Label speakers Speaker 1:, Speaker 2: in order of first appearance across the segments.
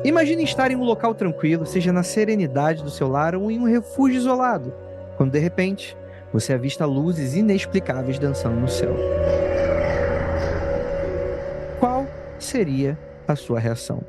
Speaker 1: Imagine estar em um local tranquilo, seja na serenidade do seu lar ou em um refúgio isolado, quando de repente você avista luzes inexplicáveis dançando no céu. Qual seria a sua reação?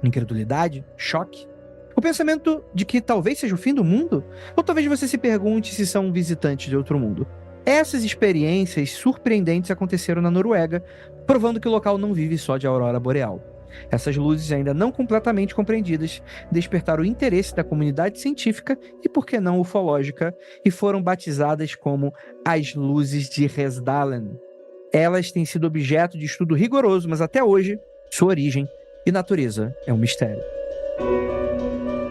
Speaker 1: Incredulidade? Choque? O pensamento de que talvez seja o fim do mundo? Ou talvez você se pergunte se são visitantes de outro mundo? Essas experiências surpreendentes aconteceram na Noruega, provando que o local não vive só de aurora boreal. Essas luzes, ainda não completamente compreendidas, despertaram o interesse da comunidade científica e, por que não, ufológica, e foram batizadas como as luzes de Hesdalen. Elas têm sido objeto de estudo rigoroso, mas até hoje, sua origem e natureza é um mistério.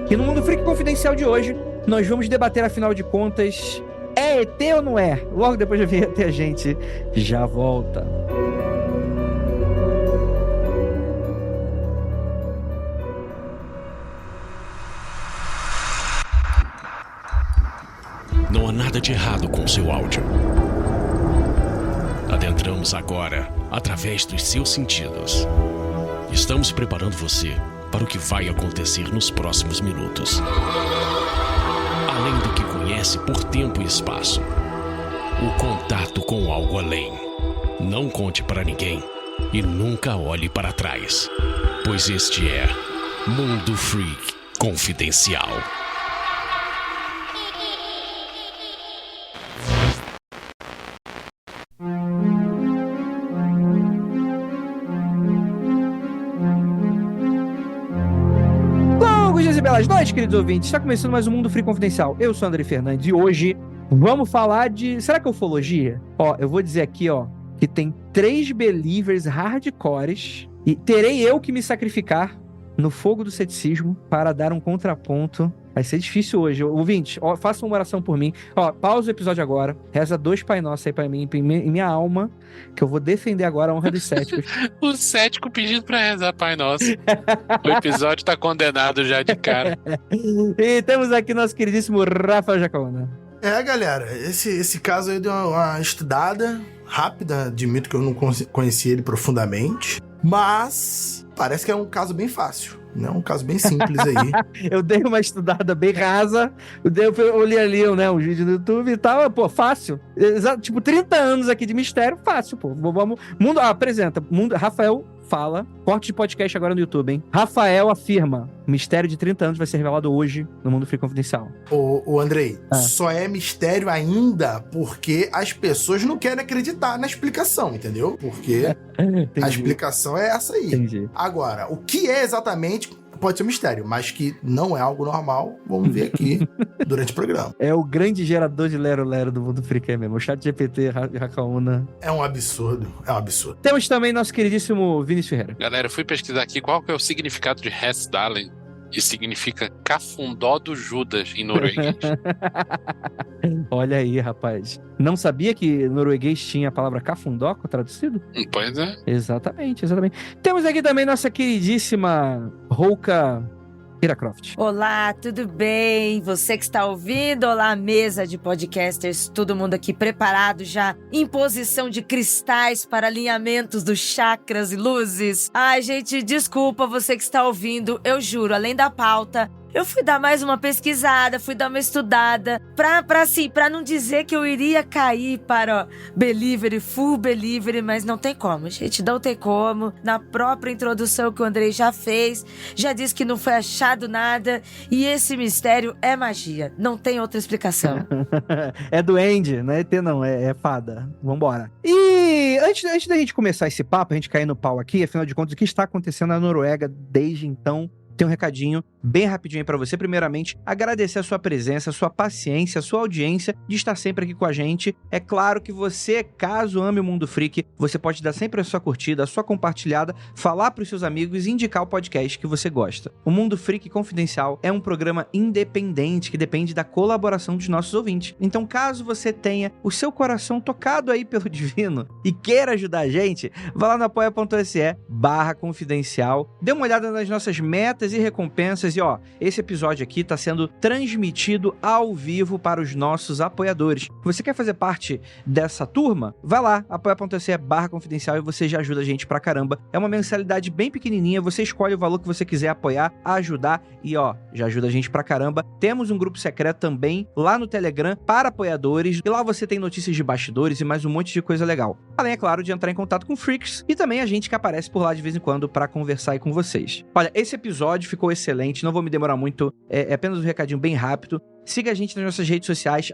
Speaker 1: E no Mundo Freak Confidencial de hoje, nós vamos debater, afinal de contas, é ET ou não é? Logo depois de vir até a gente já volta.
Speaker 2: Não há nada de errado com seu áudio. Adentramos agora através dos seus sentidos. Estamos preparando você para o que vai acontecer nos próximos minutos. Além do que conhece por tempo e espaço, o contato com algo além. Não conte para ninguém e nunca olhe para trás, pois este é Mundo Freak Confidencial.
Speaker 1: Belas noites, queridos ouvintes. Está começando mais um Mundo Freak Confidencial. Eu sou o André Fernandes e hoje vamos falar de... Será que é ufologia? Eu vou dizer aqui, que tem 3 believers hardcores e terei eu que me sacrificar no fogo do ceticismo para dar um contraponto. Vai ser difícil hoje. Ouvintes, faça uma oração por mim. Pausa o episódio agora. Reza 2 Pai Nosso aí pra mim, em minha alma, que eu vou defender agora a honra dos céticos.
Speaker 3: O cético pedindo pra rezar Pai Nosso. O episódio tá condenado já de cara.
Speaker 1: E temos aqui nosso queridíssimo Rafael Jacaúna.
Speaker 4: Galera, esse caso aí deu uma estudada rápida. Admito que eu não conheci ele profundamente, mas parece que é um caso bem fácil. Não, um caso bem simples aí.
Speaker 1: Eu dei uma estudada bem rasa. Eu olhei ali, os vídeos do YouTube e tal. Fácil. Tipo, 30 anos aqui de mistério, fácil, pô. Vamos. Apresenta. Rafael fala. Corte de podcast agora no YouTube, hein? Rafael afirma: mistério de 30 anos vai ser revelado hoje no Mundo Freak Confidencial.
Speaker 4: Ô Andrei, só é mistério ainda porque as pessoas não querem acreditar na explicação, entendeu? Porque a explicação é essa aí.
Speaker 1: Entendi.
Speaker 4: Agora, o que é exatamente pode ser um mistério, mas que não é algo normal, vamos ver aqui durante o programa.
Speaker 1: É o grande gerador de lero-lero do Mundo Freak mesmo. O ChatGPT, Racaúna.
Speaker 4: É um absurdo,
Speaker 1: Temos também nosso queridíssimo Vinícius Ferreira.
Speaker 3: Galera, eu fui pesquisar aqui qual que é o significado de Hesdalen. E significa cafundó do Judas em norueguês.
Speaker 1: Olha aí, rapaz. Não sabia que norueguês tinha a palavra cafundó traduzido?
Speaker 3: Pois é.
Speaker 1: Exatamente. Temos aqui também nossa queridíssima Rouca Iracroft.
Speaker 5: Olá, tudo bem? Você que está ouvindo, olá, mesa de podcasters, todo mundo aqui preparado já em posição de cristais para alinhamentos dos chakras e luzes. Ai, gente, desculpa você que está ouvindo, eu juro, além da pauta, eu fui dar mais uma pesquisada, fui dar uma estudada, pra não dizer que eu iria cair para believer e full believer, mas não tem como, gente, não tem como. Na própria introdução que o Andrei já fez, já disse que não foi achado nada, e esse mistério é magia, não tem outra explicação.
Speaker 1: É duende, não é ET não, é fada. Vambora. E antes da gente começar esse papo, a gente cair no pau aqui, afinal de contas, o que está acontecendo na Noruega desde então? Tem um recadinho bem rapidinho aí pra você. Primeiramente, agradecer a sua presença, a sua paciência, a sua audiência de estar sempre aqui com a gente. É claro que você, caso ame o Mundo Freak, você pode dar sempre a sua curtida, a sua compartilhada, falar pros seus amigos e indicar o podcast que você gosta. O Mundo Freak Confidencial é um programa independente que depende da colaboração dos nossos ouvintes. Então, caso você tenha o seu coração tocado aí pelo divino e queira ajudar a gente, vá lá no apoia.se/confidencial, dê uma olhada nas nossas metas metas e recompensas. E esse episódio aqui tá sendo transmitido ao vivo para os nossos apoiadores. Você quer fazer parte dessa turma? Vai lá, apoia.se/confidencial e você já ajuda a gente pra caramba. É uma mensalidade bem pequenininha, você escolhe o valor que você quiser apoiar, ajudar e já ajuda a gente pra caramba. Temos um grupo secreto também lá no Telegram para apoiadores e lá você tem notícias de bastidores e mais um monte de coisa legal. Além, é claro, de entrar em contato com Freaks e também a gente que aparece por lá de vez em quando pra conversar aí com vocês. Olha, esse episódio ficou excelente, não vou me demorar muito, é apenas um recadinho bem rápido. Siga a gente nas nossas redes sociais,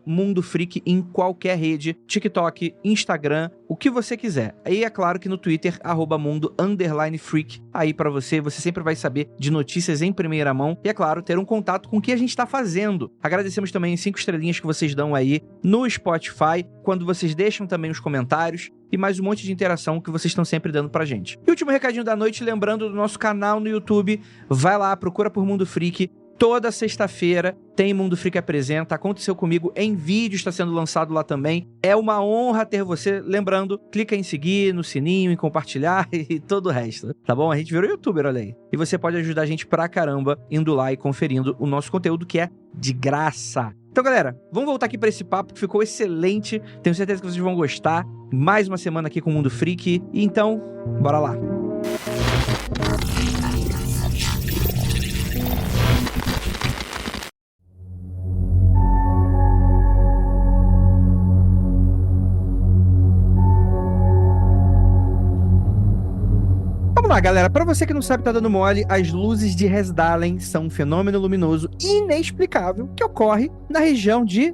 Speaker 1: @MundoFreak em qualquer rede, TikTok, Instagram, o que você quiser. Aí é claro que no Twitter, @Mundo_Freak, aí pra você sempre vai saber de notícias em primeira mão e é claro, ter um contato com o que a gente tá fazendo. Agradecemos também as 5 estrelinhas que vocês dão aí no Spotify, quando vocês deixam também os comentários e mais um monte de interação que vocês estão sempre dando pra gente. E último recadinho da noite, lembrando do nosso canal no YouTube, vai lá, procura por Mundo Freak. Toda sexta-feira tem Mundo Freak Apresenta, aconteceu comigo em vídeo, está sendo lançado lá também. É uma honra ter você. Lembrando, clica em seguir, no sininho, em compartilhar e todo o resto, tá bom? A gente virou youtuber, olha aí. E você pode ajudar a gente pra caramba indo lá e conferindo o nosso conteúdo que é de graça. Então, galera, vamos voltar aqui pra esse papo que ficou excelente. Tenho certeza que vocês vão gostar. Mais uma semana aqui com o Mundo Freak. E então, bora lá. Vamos lá, galera. Pra você que não sabe, tá dando mole, as luzes de Resdalen são um fenômeno luminoso inexplicável que ocorre na região de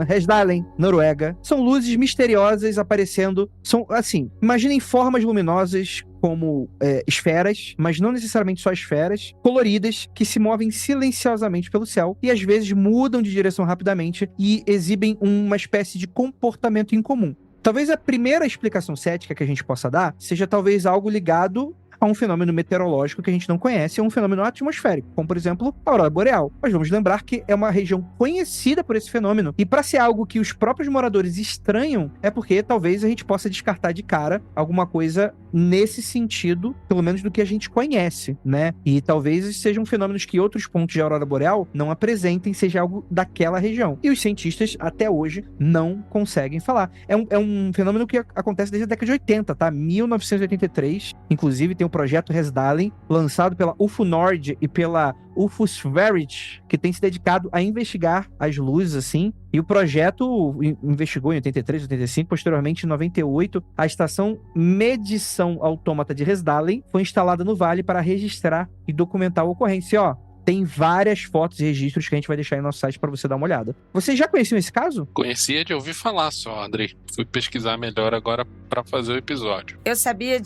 Speaker 1: Resdalen, Noruega. São luzes misteriosas aparecendo. São, assim, imaginem formas luminosas como esferas, mas não necessariamente só esferas, coloridas, que se movem silenciosamente pelo céu e às vezes mudam de direção rapidamente e exibem uma espécie de comportamento incomum. Talvez a primeira explicação cética que a gente possa dar seja talvez algo ligado a um fenômeno meteorológico que a gente não conhece, é um fenômeno atmosférico, como por exemplo a aurora boreal. Mas vamos lembrar que é uma região conhecida por esse fenômeno, e para ser algo que os próprios moradores estranham, é porque talvez a gente possa descartar de cara alguma coisa nesse sentido, pelo menos do que a gente conhece, né? E talvez sejam fenômenos que outros pontos de aurora boreal não apresentem, seja algo daquela região. E os cientistas, até hoje, não conseguem falar. É um fenômeno que acontece desde a década de 80, tá? 1983, inclusive tem o projeto Resdalen, lançado pela UFO Nord e pela UFO Sverige, que tem se dedicado a investigar as luzes, assim. E o projeto investigou em 83, 85, posteriormente em 98, a estação Medição Autômata de Resdalen foi instalada no vale para registrar e documentar a ocorrência. Tem várias fotos e registros que a gente vai deixar aí no nosso site para você dar uma olhada. Vocês já conheciam esse caso?
Speaker 3: Conhecia de ouvir falar só, Andrei. Fui pesquisar melhor agora para fazer o episódio.
Speaker 5: Eu sabia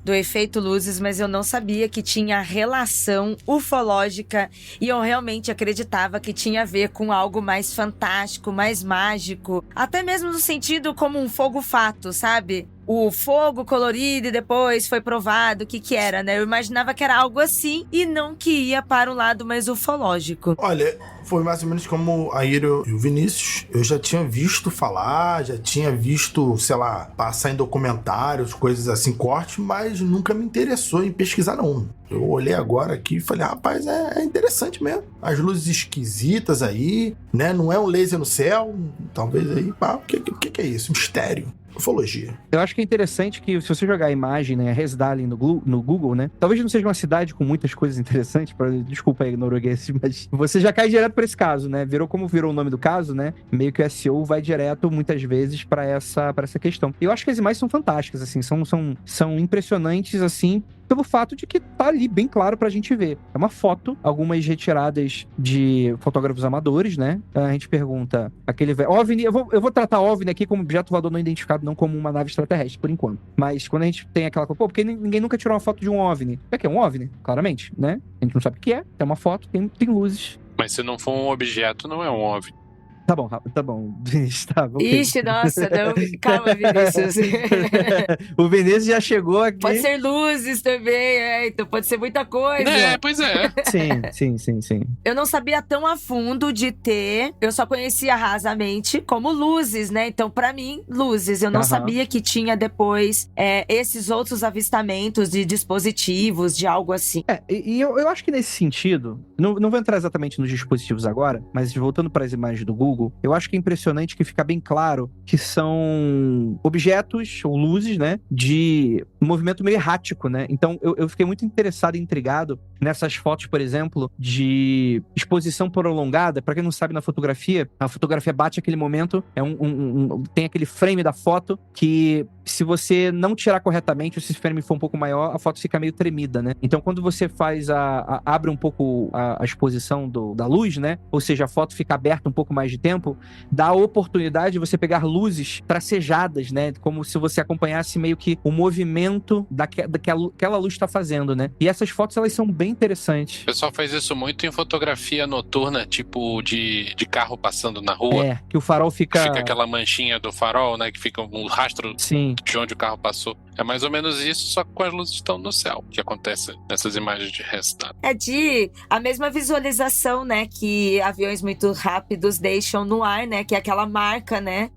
Speaker 5: do efeito luzes, mas eu não sabia que tinha relação ufológica e eu realmente acreditava que tinha a ver com algo mais fantástico, mais mágico, até mesmo no sentido como um fogo-fato, sabe? O fogo colorido e depois foi provado o que era, né? Eu imaginava que era algo assim e não que ia para o lado mais ufológico.
Speaker 4: Olha, foi mais ou menos como a Ira e o Vinícius. Eu já tinha visto falar, já tinha visto, sei lá, passar em documentários, coisas assim, cortes, mas nunca me interessou em pesquisar, não. Eu olhei agora aqui e falei, rapaz, é interessante mesmo. As luzes esquisitas aí, né? Não é um laser no céu, talvez aí, pá, o que é isso? Mistério. Ufologia.
Speaker 1: Eu acho que é interessante que, se você jogar a imagem, né, Resdalen no Google, né, talvez não seja uma cidade com muitas coisas interessantes, desculpa aí, norueguês, mas você já cai direto por esse caso, né, como virou o nome do caso, né, meio que o SEO vai direto, muitas vezes, pra essa questão. Eu acho que as imagens são fantásticas, assim, são impressionantes, assim, pelo fato de que tá ali bem claro pra gente ver. É uma foto, algumas retiradas de fotógrafos amadores, né? A gente pergunta, aquele OVNI, eu vou tratar OVNI aqui como objeto voador não identificado, não como uma nave extraterrestre, por enquanto. Mas quando a gente tem aquela coisa, porque ninguém nunca tirou uma foto de um OVNI. É que é um OVNI, claramente, né? A gente não sabe o que é, tem uma foto, tem luzes.
Speaker 3: Mas se não for um objeto, não é um OVNI.
Speaker 1: Tá bom. Tá, ok.
Speaker 5: Ixi, nossa, não. Calma, Vinícius.
Speaker 1: O Vinícius já chegou aqui.
Speaker 5: Pode ser luzes também, então pode ser muita coisa.
Speaker 3: Pois é.
Speaker 1: Sim.
Speaker 5: Eu não sabia tão a fundo de ter, eu só conhecia rasamente como luzes, né? Então, pra mim, luzes. Eu não sabia que tinha depois esses outros avistamentos de dispositivos, de algo assim.
Speaker 1: E eu acho que nesse sentido, não vou entrar exatamente nos dispositivos agora, mas voltando para as imagens do Google, eu acho que é impressionante que fica bem claro que são objetos ou luzes, né, de movimento meio errático, né? Então eu fiquei muito interessado e intrigado nessas fotos, por exemplo, de exposição prolongada. Para quem não sabe, na fotografia, a fotografia bate aquele momento, tem aquele frame da foto que, se você não tirar corretamente, ou se esse frame for um pouco maior, a foto fica meio tremida, né? Então, quando você faz abre um pouco a exposição da luz, né? Ou seja, a foto fica aberta um pouco mais de tempo, dá a oportunidade de você pegar luzes tracejadas, né? Como se você acompanhasse meio que o movimento daquela luz está fazendo, né? E essas fotos, elas são bem interessantes.
Speaker 3: O pessoal faz isso muito em fotografia noturna, tipo de carro passando na rua.
Speaker 1: Que o farol fica
Speaker 3: aquela manchinha do farol, né? Que fica um rastro de onde o carro passou. É mais ou menos isso, só que com as luzes estão no céu, que acontece nessas imagens de restart.
Speaker 5: A mesma visualização, né, que aviões muito rápidos deixam no ar, né, que é aquela marca, né,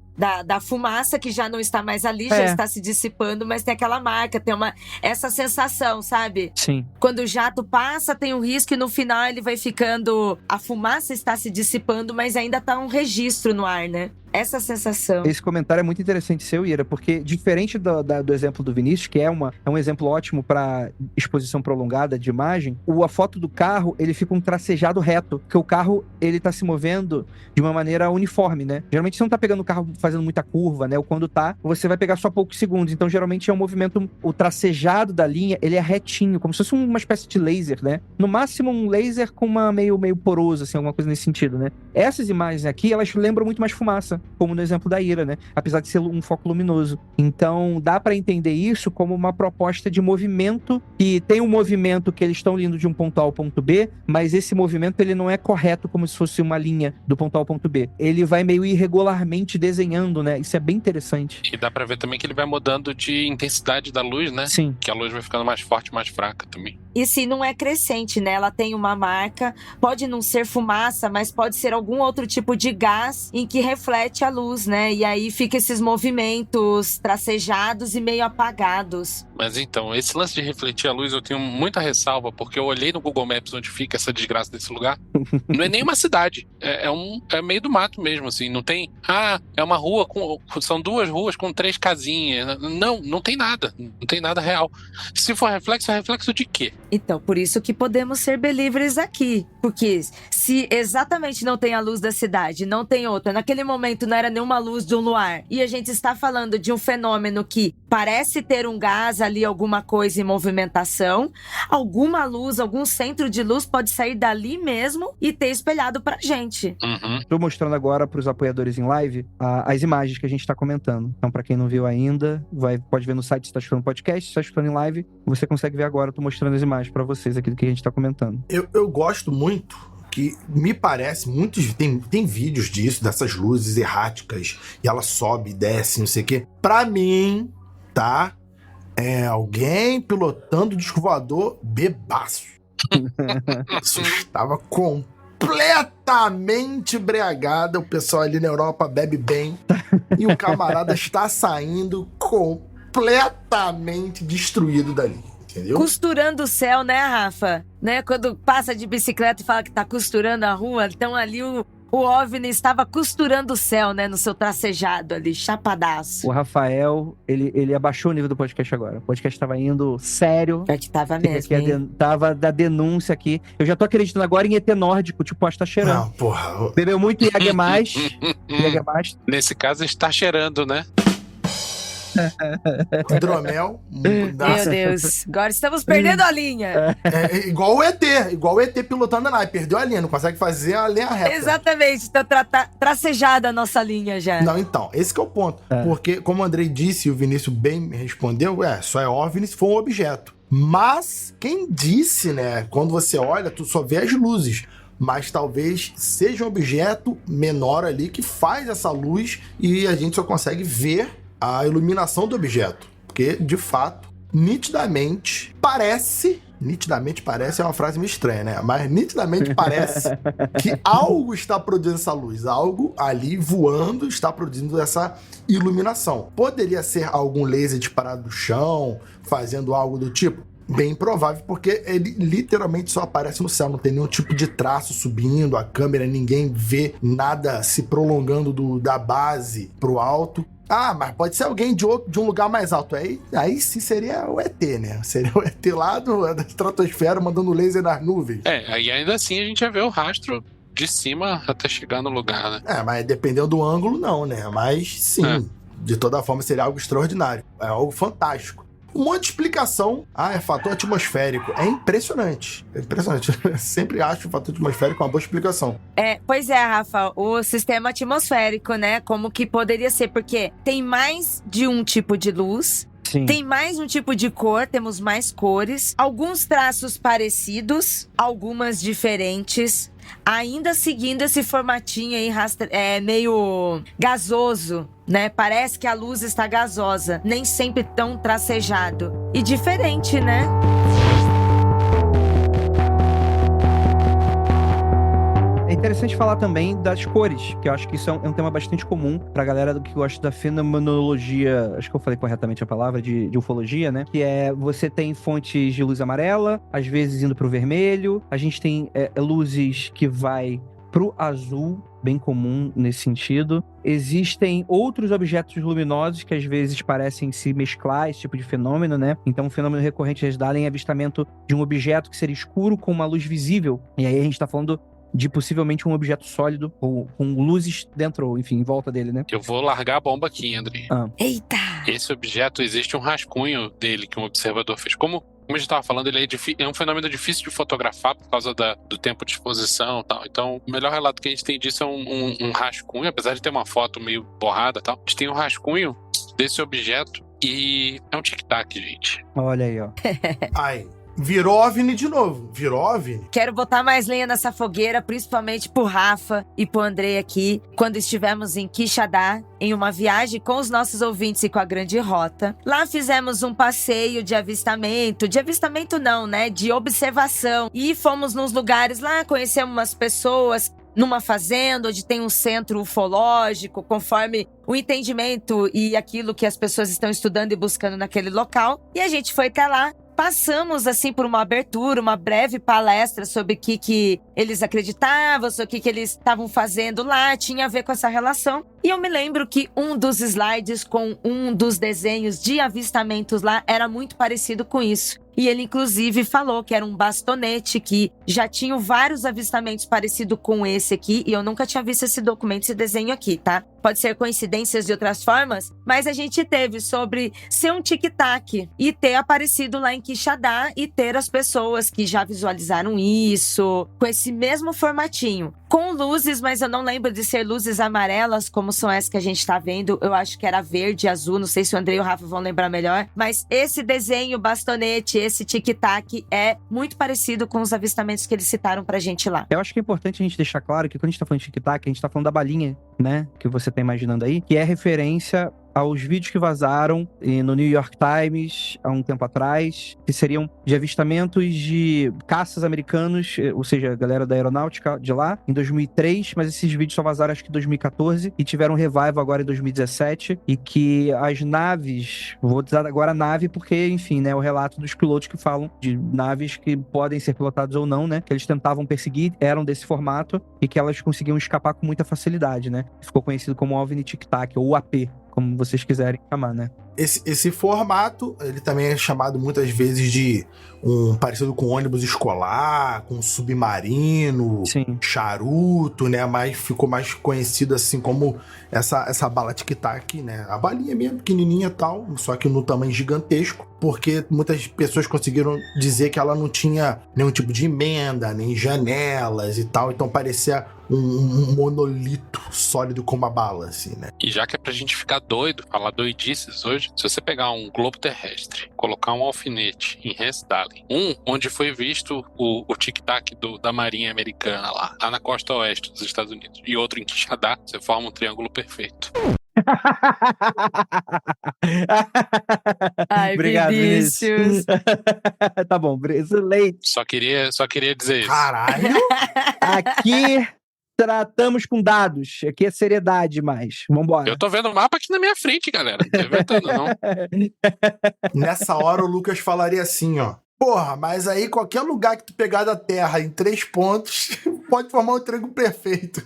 Speaker 5: da fumaça que já não está mais ali, já está se dissipando, mas tem aquela marca, tem essa sensação, sabe?
Speaker 1: Sim.
Speaker 5: Quando o jato passa, tem um risco e no final ele vai ficando... A fumaça está se dissipando, mas ainda tá um registro no ar, né? Essa sensação.
Speaker 1: Esse comentário é muito interessante seu, Ira, porque diferente do exemplo do Vinícius, que é um exemplo ótimo para exposição prolongada de imagem, a foto do carro, ele fica um tracejado reto, porque o carro, ele tá se movendo de uma maneira uniforme, né? Geralmente você não tá pegando o carro fazendo muita curva, né? Ou quando tá, você vai pegar só poucos segundos. Então, geralmente é um movimento, o tracejado da linha, ele é retinho, como se fosse uma espécie de laser, né? No máximo um laser com uma meio poroso, assim, alguma coisa nesse sentido, né? Essas imagens aqui, elas lembram muito mais fumaça, como no exemplo da Ira, né? Apesar de ser um foco luminoso. Então, dá pra entender isso como uma proposta de movimento, que tem um movimento que eles estão indo de um ponto A ao ponto B, mas esse movimento, ele não é correto como se fosse uma linha do ponto A ao ponto B. Ele vai meio irregularmente desenhando, né? Isso é bem interessante.
Speaker 3: E dá pra ver também que ele vai mudando de intensidade da luz, né?
Speaker 1: Sim.
Speaker 3: Que a luz vai ficando mais forte, mais fraca também.
Speaker 5: E se não é crescente, né? Ela tem uma marca, pode não ser fumaça, mas pode ser algum outro tipo de gás em que reflete a luz, né? E aí fica esses movimentos tracejados e meio apagados.
Speaker 3: Mas então, esse lance de refletir a luz eu tenho muita ressalva, porque eu olhei no Google Maps onde fica essa desgraça desse lugar. Não é nem uma cidade, é meio do mato mesmo, assim. Não tem, é uma rua, são 2 ruas com 3 casinhas. Não tem nada, não tem nada real. Se for reflexo, é reflexo de quê?
Speaker 5: Então, por isso que podemos ser believers aqui. Porque se exatamente não tem a luz da cidade, não tem outra, naquele momento não era nenhuma luz de um luar, e a gente está falando de um fenômeno que parece ter um gás ali, alguma coisa em movimentação, alguma luz, algum centro de luz pode sair dali mesmo e ter espelhado pra gente.
Speaker 1: Estou mostrando agora para os apoiadores em live as imagens que a gente está comentando. Então, para quem não viu ainda, pode ver no site se está escutando podcast, se está escutando em live, você consegue ver agora. Estou mostrando as imagens para vocês aqui do que a gente está comentando.
Speaker 4: Eu gosto muito, que me parece, tem vídeos disso, dessas luzes erráticas, e ela sobe e desce, não sei o quê. Pra mim, tá? É alguém pilotando disco voador bebaço. Isso estava completamente embriagada. O pessoal ali na Europa bebe bem. E o camarada está saindo completamente destruído dali. Entendeu?
Speaker 5: Costurando o céu, né, Rafa? Né? Quando passa de bicicleta e fala que tá costurando a rua, então ali o OVNI estava costurando o céu, né? No seu tracejado ali, chapadaço.
Speaker 1: O Rafael, ele abaixou o nível do podcast agora. O podcast tava indo sério.
Speaker 5: É que tava mesmo,
Speaker 1: tava da denúncia aqui. Eu já tô acreditando agora em ET nórdico, tipo, tá cheirando.
Speaker 4: Não, porra.
Speaker 1: Bebeu muito Jägermeister.
Speaker 3: Nesse caso, está cheirando, né?
Speaker 4: Hidromel.
Speaker 5: Meu Deus, agora estamos perdendo a linha.
Speaker 4: Igual o ET pilotando a nave, perdeu a linha, não consegue fazer a linha reta.
Speaker 5: Exatamente, tá tracejada a nossa linha já.
Speaker 4: Não, então, esse que é o ponto. Porque, como o Andrei disse e o Vinícius bem me respondeu, só é OVNI se for um objeto. Mas, quem disse, né, quando você olha, tu só vê as luzes. mas talvez seja um objeto menor ali que faz essa luz e a gente só consegue ver a iluminação do objeto, porque de fato, nitidamente parece é uma frase meio estranha, né? Mas nitidamente parece que algo está produzindo essa luz, algo ali voando está produzindo essa iluminação. Poderia ser algum laser disparado do chão, fazendo algo do tipo? Bem provável, porque ele literalmente só aparece no céu, não tem nenhum tipo de traço subindo, a câmera, ninguém vê nada se prolongando da base pro alto. Ah, mas pode ser alguém de um lugar mais alto. Aí sim seria o ET, né? Seria o ET lá da estratosfera mandando laser nas nuvens.
Speaker 3: E ainda assim a gente ia ver o rastro de cima até chegar no lugar, né?
Speaker 4: Mas dependendo do ângulo, não, né? Mas sim, de toda forma seria algo extraordinário. É algo fantástico. Um monte de explicação. É fator atmosférico. É impressionante. É impressionante. Eu sempre acho o fator atmosférico uma boa explicação.
Speaker 5: Pois é, Rafa. O sistema atmosférico, né? Como que poderia ser? Porque tem mais de um tipo de luz.
Speaker 1: Sim.
Speaker 5: Tem mais um tipo de cor, temos mais cores. Alguns traços parecidos, algumas diferentes. Ainda seguindo esse formatinho aí, meio gasoso, né? Parece que a luz está gasosa, nem sempre tão tracejado. E diferente, né?
Speaker 1: É interessante falar também das cores, que eu acho que isso é um tema bastante comum pra galera que gosta da fenomenologia, acho que eu falei corretamente a palavra, de ufologia, né? Que você tem fontes de luz amarela, às vezes indo pro vermelho, a gente tem luzes que vai pro azul, bem comum nesse sentido. Existem outros objetos luminosos que às vezes parecem se mesclar, esse tipo de fenômeno, né? Então, um fenômeno recorrente dá em avistamento de um objeto que seria escuro com uma luz visível. E aí a gente tá falando de possivelmente um objeto sólido ou com luzes dentro, enfim, em volta dele, né?
Speaker 3: Eu vou largar a bomba aqui, André.
Speaker 5: Eita!
Speaker 3: Esse objeto, existe um rascunho dele que um observador fez. Como a gente estava falando, ele é um fenômeno difícil de fotografar por causa do tempo de exposição e tal. Então, o melhor relato que a gente tem disso é um rascunho, apesar de ter uma foto meio borrada e tal. A gente tem um rascunho desse objeto e é um tic-tac, gente.
Speaker 1: Olha aí, ó.
Speaker 4: Virou OVNI de novo. Virou OVNI.
Speaker 5: Quero botar mais lenha nessa fogueira, principalmente pro Rafa e pro Andrei aqui, quando estivemos em Quixadá, em uma viagem com os nossos ouvintes e com a Grande Rota. Lá fizemos um passeio de avistamento não, né? De observação. E fomos nos lugares lá, conhecemos umas pessoas numa fazenda onde tem um centro ufológico, conforme o entendimento e aquilo que as pessoas estão estudando e buscando naquele local. E a gente foi até lá. Passamos, assim, por uma abertura, uma breve palestra sobre o que eles acreditavam, sobre o que eles estavam fazendo lá, tinha a ver com essa relação. E eu me lembro que um dos slides com um dos desenhos de avistamentos lá era muito parecido com isso. E ele, inclusive, falou que era um bastonete, que já tinham vários avistamentos parecidos com esse aqui, e eu nunca tinha visto esse documento, esse desenho aqui, tá? Pode ser coincidências de outras formas, mas a gente teve sobre ser um tic-tac e ter aparecido lá em Quixadá e ter as pessoas que já visualizaram isso, com esse mesmo formatinho. Com luzes, mas eu não lembro de ser luzes amarelas, como são essas que a gente tá vendo. Eu acho que era verde e azul, não sei se o André e o Rafa vão lembrar melhor. Mas esse desenho, bastonete, esse tic-tac é muito parecido com os avistamentos que eles citaram pra gente lá.
Speaker 1: Eu acho que é importante a gente deixar claro que quando a gente tá falando de tic-tac, a gente tá falando da balinha, né? Que você tá imaginando aí, que é referência aos vídeos que vazaram no New York Times há um tempo atrás, que seriam de avistamentos de caças americanos, ou seja, a galera da aeronáutica de lá, em 2003, mas esses vídeos só vazaram acho que em 2014 e tiveram um revival agora em 2017, e que as naves, vou dizer agora nave porque, enfim, né, o relato dos pilotos que falam de naves que podem ser pilotadas ou não, né, que eles tentavam perseguir, eram desse formato e que elas conseguiam escapar com muita facilidade, né, ficou conhecido como OVNI Tic Tac, ou UAP, como vocês quiserem chamar, né?
Speaker 4: Esse formato, ele também é chamado muitas vezes de parecido com ônibus escolar, com submarino,
Speaker 1: Sim.
Speaker 4: charuto, né? Mas ficou mais conhecido assim como essa bala tic-tac, né? A balinha mesmo, pequenininha e tal, só que no tamanho gigantesco, porque muitas pessoas conseguiram dizer que ela não tinha nenhum tipo de emenda, nem janelas e tal, então parecia um monolito sólido como uma bala, assim, né?
Speaker 3: E já que é pra gente ficar doido, falar doidices hoje, veja, se você pegar um globo terrestre, colocar um alfinete em Hesdalen, onde foi visto o tic-tac da Marinha Americana lá na costa oeste dos Estados Unidos, e outro em Quixadá, você forma um triângulo perfeito.
Speaker 5: Ai,
Speaker 1: Obrigado,
Speaker 5: Vinícius.
Speaker 1: Tá bom, excelente.
Speaker 3: Só queria dizer isso.
Speaker 4: Caralho!
Speaker 1: Aqui tratamos com dados. Aqui é seriedade mais. Vambora.
Speaker 3: Eu tô vendo o mapa aqui na minha frente, galera. Não tô inventando, não.
Speaker 4: Nessa hora o Lucas falaria assim, ó. Porra, mas aí qualquer lugar que tu pegar da Terra em 3 pontos pode formar um triângulo perfeito.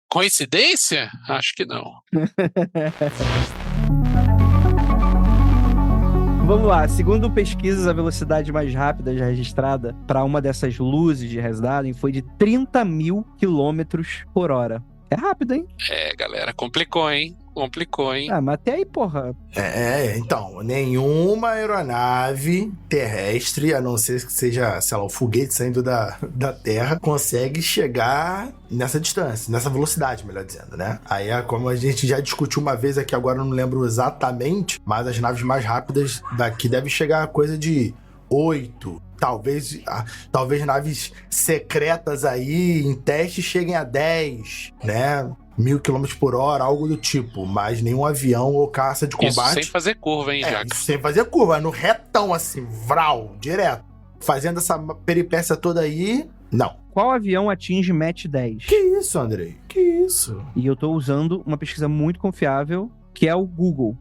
Speaker 3: Coincidência? Acho que não.
Speaker 1: Vamos lá. Segundo pesquisas, a velocidade mais rápida já registrada para uma dessas luzes de Hesdalen foi de 30 mil quilômetros por hora. É rápido, hein?
Speaker 3: É, galera, complicou, hein?
Speaker 1: Ah, mas até aí, porra.
Speaker 4: Então, nenhuma aeronave terrestre, a não ser que seja, sei lá, o foguete saindo da Terra, consegue chegar nessa distância, nessa velocidade, melhor dizendo, né? Aí, como a gente já discutiu uma vez aqui, agora eu não lembro exatamente, mas as naves mais rápidas daqui devem chegar a coisa de 8, talvez naves aí em teste cheguem a 10, né? 1.000 km por hora, algo do tipo, mas nenhum avião ou caça de combate.
Speaker 3: Isso sem fazer curva, hein, Jack?
Speaker 4: Isso sem fazer curva, no retão assim, vral, direto. Fazendo essa peripécia toda aí, não.
Speaker 1: Qual avião atinge Mach 10?
Speaker 4: Que isso, Andrei? Que isso?
Speaker 1: E eu tô usando uma pesquisa muito confiável, que é o Google.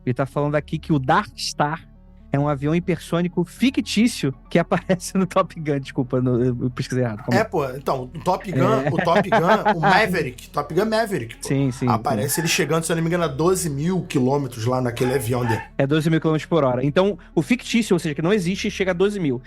Speaker 1: Ele tá falando aqui que o Dark Star é um avião hipersônico fictício que aparece no Top Gun. Desculpa, eu pesquisei errado.
Speaker 4: Então, o Top Gun, o Maverick, Top Gun Maverick, pô.
Speaker 1: Sim.
Speaker 4: Aparece ele chegando, se eu não me engano, a 12 mil quilômetros lá naquele avião dele.
Speaker 1: É 12 mil km por hora. Então, o fictício, ou seja, que não existe, chega a 12 mil.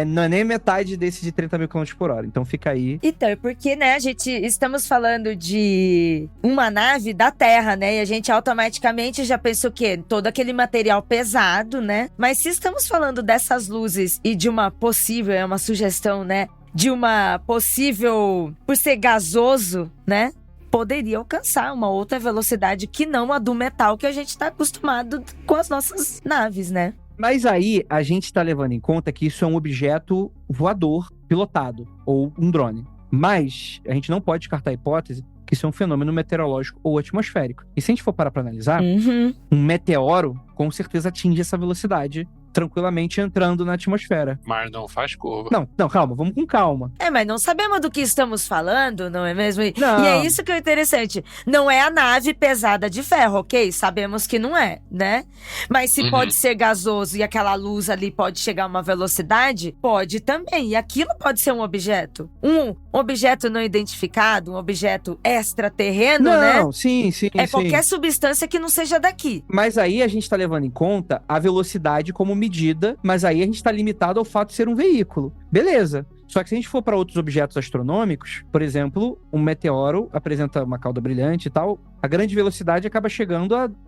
Speaker 1: Não é nem metade desse de 30 mil km por hora. Então, fica aí.
Speaker 5: Então, é porque, né, estamos falando de uma nave da Terra, né? E a gente automaticamente já pensa o quê? Todo aquele material pesado, né? Mas se estamos falando dessas luzes e de uma possível, é uma sugestão, né? De uma possível, por ser gasoso, né? Poderia alcançar uma outra velocidade que não a do metal que a gente está acostumado com as nossas naves, né?
Speaker 1: Mas aí, a gente tá levando em conta que isso é um objeto voador pilotado, ou um drone. Mas a gente não pode descartar a hipótese que isso é um fenômeno meteorológico ou atmosférico. E se a gente for parar pra analisar, um meteoro com certeza atinge essa velocidade tranquilamente entrando na atmosfera.
Speaker 3: Mas não faz curva.
Speaker 1: Não, calma, vamos com calma.
Speaker 5: Mas não sabemos do que estamos falando, não é mesmo?
Speaker 1: Não.
Speaker 5: E é isso que é interessante. Não é a nave pesada de ferro, ok? Sabemos que não é, né? Mas se pode ser gasoso e aquela luz ali pode chegar a uma velocidade, pode também. E aquilo pode ser um objeto. Um objeto não identificado, um objeto extraterreno, né?
Speaker 1: Não, sim.
Speaker 5: Qualquer substância que não seja daqui.
Speaker 1: Mas aí a gente tá levando em conta a velocidade como medida, mas aí a gente tá limitado ao fato de ser um veículo. Beleza. Só que se a gente for para outros objetos astronômicos, por exemplo, um meteoro apresenta uma cauda brilhante e tal, a grande velocidade acaba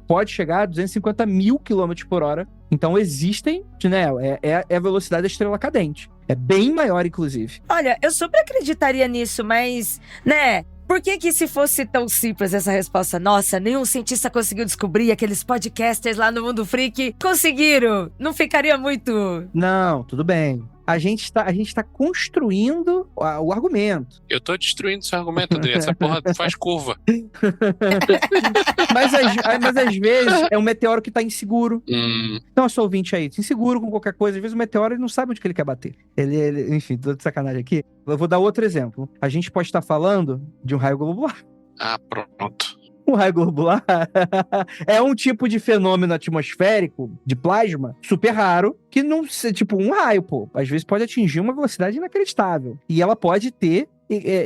Speaker 1: pode chegar a 250 mil km por hora. Então existem, né, é a velocidade da estrela cadente. É bem maior, inclusive.
Speaker 5: Olha, eu super acreditaria nisso, mas, né... Por que se fosse tão simples essa resposta? Nossa, nenhum cientista conseguiu descobrir, aqueles podcasters lá no Mundo Freak conseguiram. Não ficaria muito...
Speaker 1: Não, tudo bem. A gente tá construindo o argumento.
Speaker 3: Eu tô destruindo seu argumento, André. Essa porra faz curva.
Speaker 1: mas às vezes é um meteoro que tá inseguro. Então, eu sou ouvinte aí, inseguro com qualquer coisa. Às vezes o meteoro ele não sabe onde que ele quer bater. Enfim, tô de sacanagem aqui. Eu vou dar outro exemplo. A gente pode estar falando de um raio globular.
Speaker 3: Ah, pronto.
Speaker 1: Um raio globular é um tipo de fenômeno atmosférico de plasma super raro que não, tipo, um raio, pô, às vezes pode atingir uma velocidade inacreditável. E ela pode ter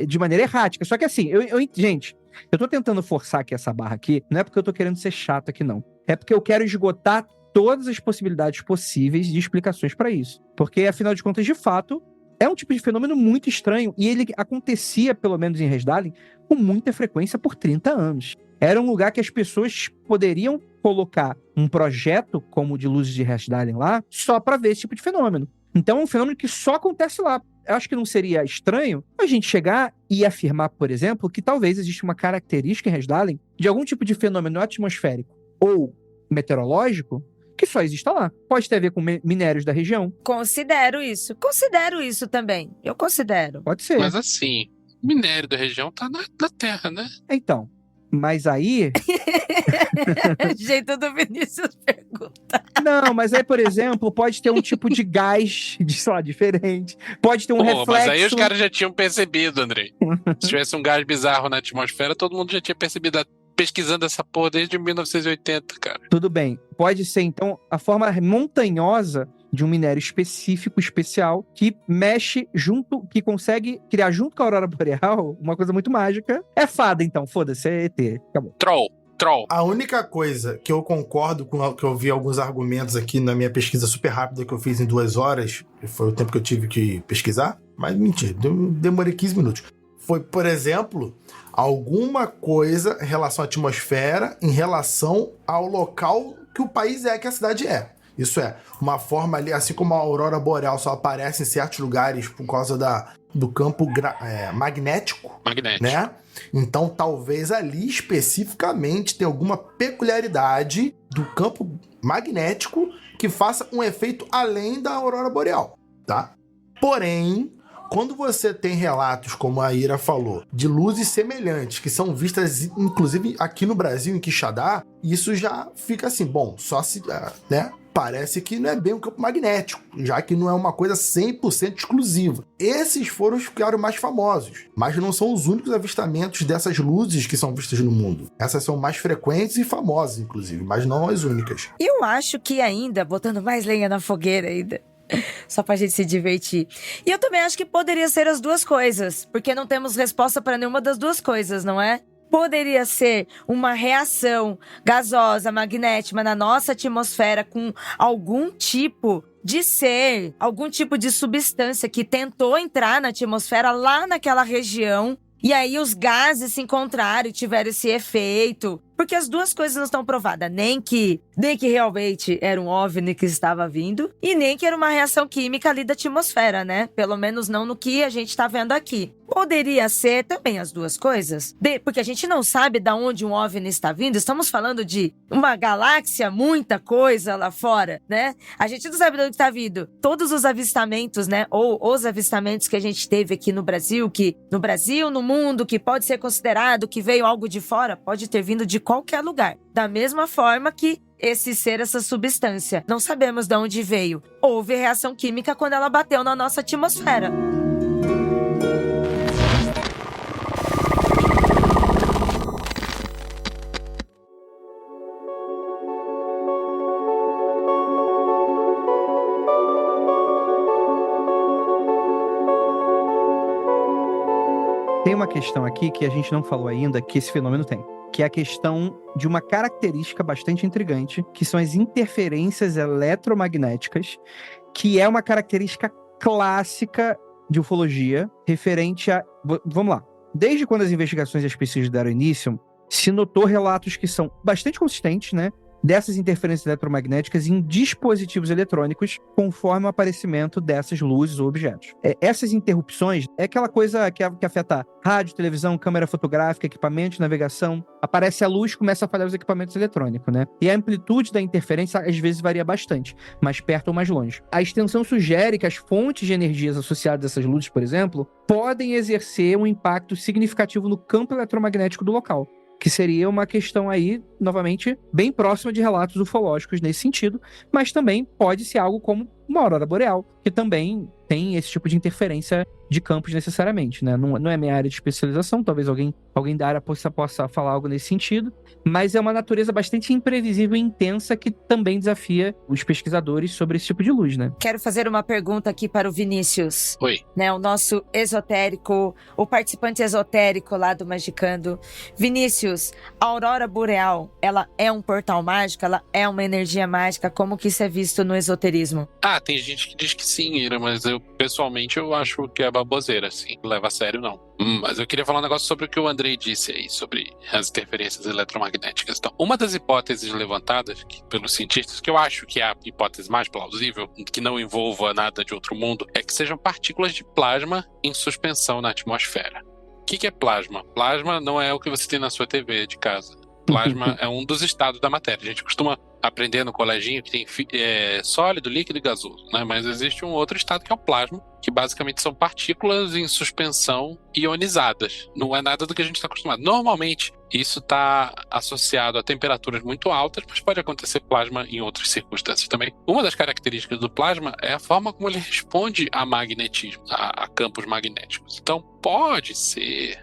Speaker 1: de maneira errática. Só que assim, gente, eu tô tentando forçar aqui essa barra aqui, não é porque eu tô querendo ser chato aqui, não. É porque eu quero esgotar todas as possibilidades possíveis de explicações para isso. Porque, afinal de contas, de fato, é um tipo de fenômeno muito estranho e ele acontecia, pelo menos em Hesdalen, com muita frequência por 30 anos. Era um lugar que as pessoas poderiam colocar um projeto como o de luzes de Hesdalen lá, só para ver esse tipo de fenômeno. Então é um fenômeno que só acontece lá. Eu acho que não seria estranho a gente chegar e afirmar, por exemplo, que talvez exista uma característica em Hesdalen de algum tipo de fenômeno atmosférico ou meteorológico que só exista lá. Pode ter a ver com minérios da região.
Speaker 5: Considero isso também. Eu considero.
Speaker 1: Pode ser.
Speaker 3: Mas assim, minério da região tá na Terra, né?
Speaker 1: Então, mas aí...
Speaker 5: Jeito do Vinícius perguntar.
Speaker 1: Não, mas aí, por exemplo, pode ter um tipo de gás, sei lá, diferente. Pode ter um reflexo...
Speaker 3: Mas aí os caras já tinham percebido, Andrei. Se tivesse um gás bizarro na atmosfera, todo mundo já tinha percebido. Pesquisando essa porra desde 1980, cara.
Speaker 1: Tudo bem. Pode ser, então, a forma montanhosa de um minério específico, especial, que mexe junto, que consegue criar junto com a aurora boreal uma coisa muito mágica. É fada, então. Foda-se, é ET. Acabou.
Speaker 3: Troll.
Speaker 4: A única coisa que eu concordo com que eu vi alguns argumentos aqui na minha pesquisa super rápida que eu fiz em 2 horas, que foi o tempo que eu tive que pesquisar, mas mentira, demorei 15 minutos. Foi, por exemplo, alguma coisa em relação à atmosfera, em relação ao local que o país é, que a cidade é. Isso é, uma forma ali, assim como a aurora boreal só aparece em certos lugares por causa do campo magnético, né? Então, talvez ali especificamente tenha alguma peculiaridade do campo magnético que faça um efeito além da aurora boreal, tá? Porém, quando você tem relatos, como a Ira falou, de luzes semelhantes, que são vistas, inclusive, aqui no Brasil, em Quixadá, isso já fica assim, bom, só se, né? Parece que não é bem um campo magnético, já que não é uma coisa 100% exclusiva. Esses foram os que ficaram mais famosos, mas não são os únicos avistamentos dessas luzes que são vistas no mundo. Essas são mais frequentes e famosas, inclusive, mas não as únicas.
Speaker 5: Eu acho que ainda, botando mais lenha na fogueira ainda, só pra gente se divertir. E eu também acho que poderia ser as duas coisas, porque não temos resposta para nenhuma das duas coisas, não é? Poderia ser uma reação gasosa, magnética na nossa atmosfera com algum tipo de ser, algum tipo de substância que tentou entrar na atmosfera lá naquela região. E aí os gases se encontraram e tiveram esse efeito. Porque as duas coisas não estão provadas. Nem que realmente era um OVNI que estava vindo. E nem que era uma reação química ali da atmosfera, né? Pelo menos não no que a gente está vendo aqui. Poderia ser também as duas coisas. Porque a gente não sabe de onde um OVNI está vindo. Estamos falando de uma galáxia, muita coisa lá fora, né? A gente não sabe de onde está vindo. Todos os avistamentos, né? Ou os avistamentos que a gente teve aqui no Brasil, no mundo, que pode ser considerado que veio algo de fora, pode ter vindo de qualquer lugar. Da mesma forma que esse ser, essa substância. Não sabemos de onde veio. Houve reação química quando ela bateu na nossa atmosfera.
Speaker 1: Tem uma questão aqui que a gente não falou ainda, que esse fenômeno tem, que é a questão de uma característica bastante intrigante, que são as interferências eletromagnéticas, que é uma característica clássica de ufologia, referente a... Vamos lá. Desde quando as investigações e as pesquisas deram início, se notou relatos que são bastante consistentes, né? Dessas interferências eletromagnéticas em dispositivos eletrônicos conforme o aparecimento dessas luzes ou objetos. Essas interrupções é aquela coisa que afeta rádio, televisão, câmera fotográfica, equipamento de navegação. Aparece a luz, começa a falhar os equipamentos eletrônicos, né? E a amplitude da interferência às vezes varia bastante, mais perto ou mais longe. A extensão sugere que as fontes de energias associadas a essas luzes, por exemplo, podem exercer um impacto significativo no campo eletromagnético do local, que seria uma questão aí, novamente, bem próxima de relatos ufológicos nesse sentido, mas também pode ser algo como uma aurora boreal, que também tem esse tipo de interferência de campos necessariamente, né? Não é minha área de especialização, talvez alguém da área possa falar algo nesse sentido, mas é uma natureza bastante imprevisível e intensa que também desafia os pesquisadores sobre esse tipo de luz, né?
Speaker 5: Quero fazer uma pergunta aqui para o Vinícius.
Speaker 3: Oi.
Speaker 5: Né, o nosso esotérico, o participante esotérico lá do Magicando. Vinícius, a aurora boreal, ela é um portal mágico? Ela é uma energia mágica? Como que isso é visto no esoterismo?
Speaker 3: Tem gente que diz que sim, Ira, mas pessoalmente eu acho que é baboseira, assim. Não leva a sério, não. Mas eu queria falar um negócio sobre o que o Andrei disse aí, sobre as interferências eletromagnéticas. Então, uma das hipóteses levantadas pelos cientistas, que eu acho que é a hipótese mais plausível, que não envolva nada de outro mundo, é que sejam partículas de plasma em suspensão na atmosfera. O que é plasma? Plasma não é o que você tem na sua TV de casa. Plasma é um dos estados da matéria. A gente costuma aprender no coleginho que tem sólido, líquido e gasoso, né? Mas existe um outro estado que é o plasma, que basicamente são partículas em suspensão ionizadas. Não é nada do que a gente está acostumado. Normalmente, isso está associado a temperaturas muito altas, mas pode acontecer plasma em outras circunstâncias também. Uma das características do plasma é a forma como ele responde a magnetismo, a campos magnéticos. Então, pode ser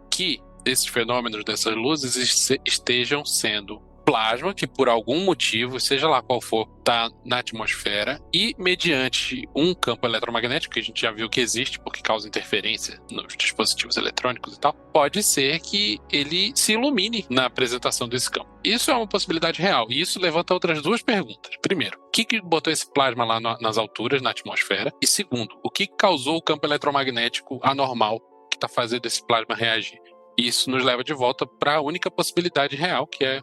Speaker 3: que esses fenômenos dessas luzes estejam sendo plasma que por algum motivo, seja lá qual for, está na atmosfera e mediante um campo eletromagnético que a gente já viu que existe porque causa interferência nos dispositivos eletrônicos e tal, pode ser que ele se ilumine na apresentação desse campo. Isso é uma possibilidade real e isso levanta outras duas perguntas. Primeiro, o que botou esse plasma lá nas alturas, na atmosfera? E segundo, o que causou o campo eletromagnético anormal que está fazendo esse plasma reagir? Isso nos leva de volta para a única possibilidade real, que é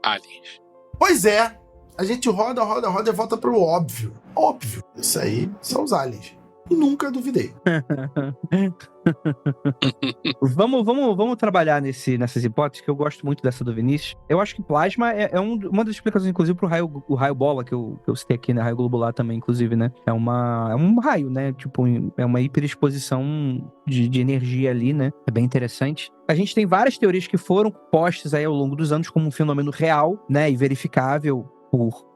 Speaker 3: aliens.
Speaker 4: Pois é, a gente roda e volta pro óbvio. Óbvio, isso aí são os aliens. Nunca duvidei.
Speaker 1: Vamos trabalhar nessas hipóteses, que eu gosto muito dessa do Vinícius. Eu acho que plasma é uma das explicações, inclusive, pro raio bola, que eu citei aqui, né? Raio globular também, inclusive, né? É um raio, né? Tipo, é uma hiperexposição de energia ali, né? É bem interessante. A gente tem várias teorias que foram postas aí ao longo dos anos como um fenômeno real, né? E verificável por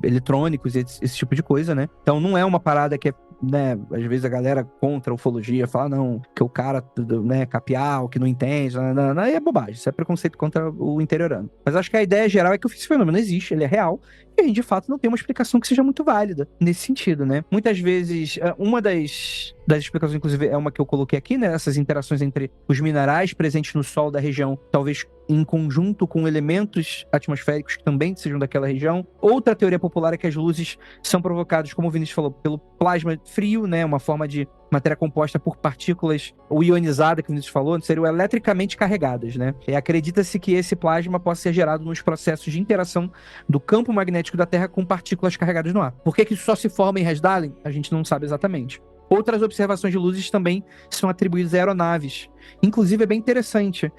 Speaker 1: eletrônicos e esse tipo de coisa, né? Então não é uma parada que é, né, às vezes a galera contra a ufologia fala, não, que o cara, né, capial, que não entende, não, é bobagem, isso é preconceito contra o interiorano. Mas acho que a ideia geral é que esse fenômeno existe, ele é real, e a gente, de fato, não tem uma explicação que seja muito válida nesse sentido, né? Muitas vezes, uma das explicações, inclusive, é uma que eu coloquei aqui, né? Essas interações entre os minerais presentes no solo da região, talvez em conjunto com elementos atmosféricos que também sejam daquela região. Outra teoria popular é que as luzes são provocadas, como o Vinícius falou, pelo plasma frio, né? Uma forma de matéria composta por partículas, ou ionizada, que o Vinícius falou, seriam eletricamente carregadas, né? E acredita-se que esse plasma possa ser gerado nos processos de interação do campo magnético da Terra com partículas carregadas no ar. Por que isso só se forma em Hesdalen? A gente não sabe exatamente. Outras observações de luzes também são atribuídas a aeronaves. Inclusive, é bem interessante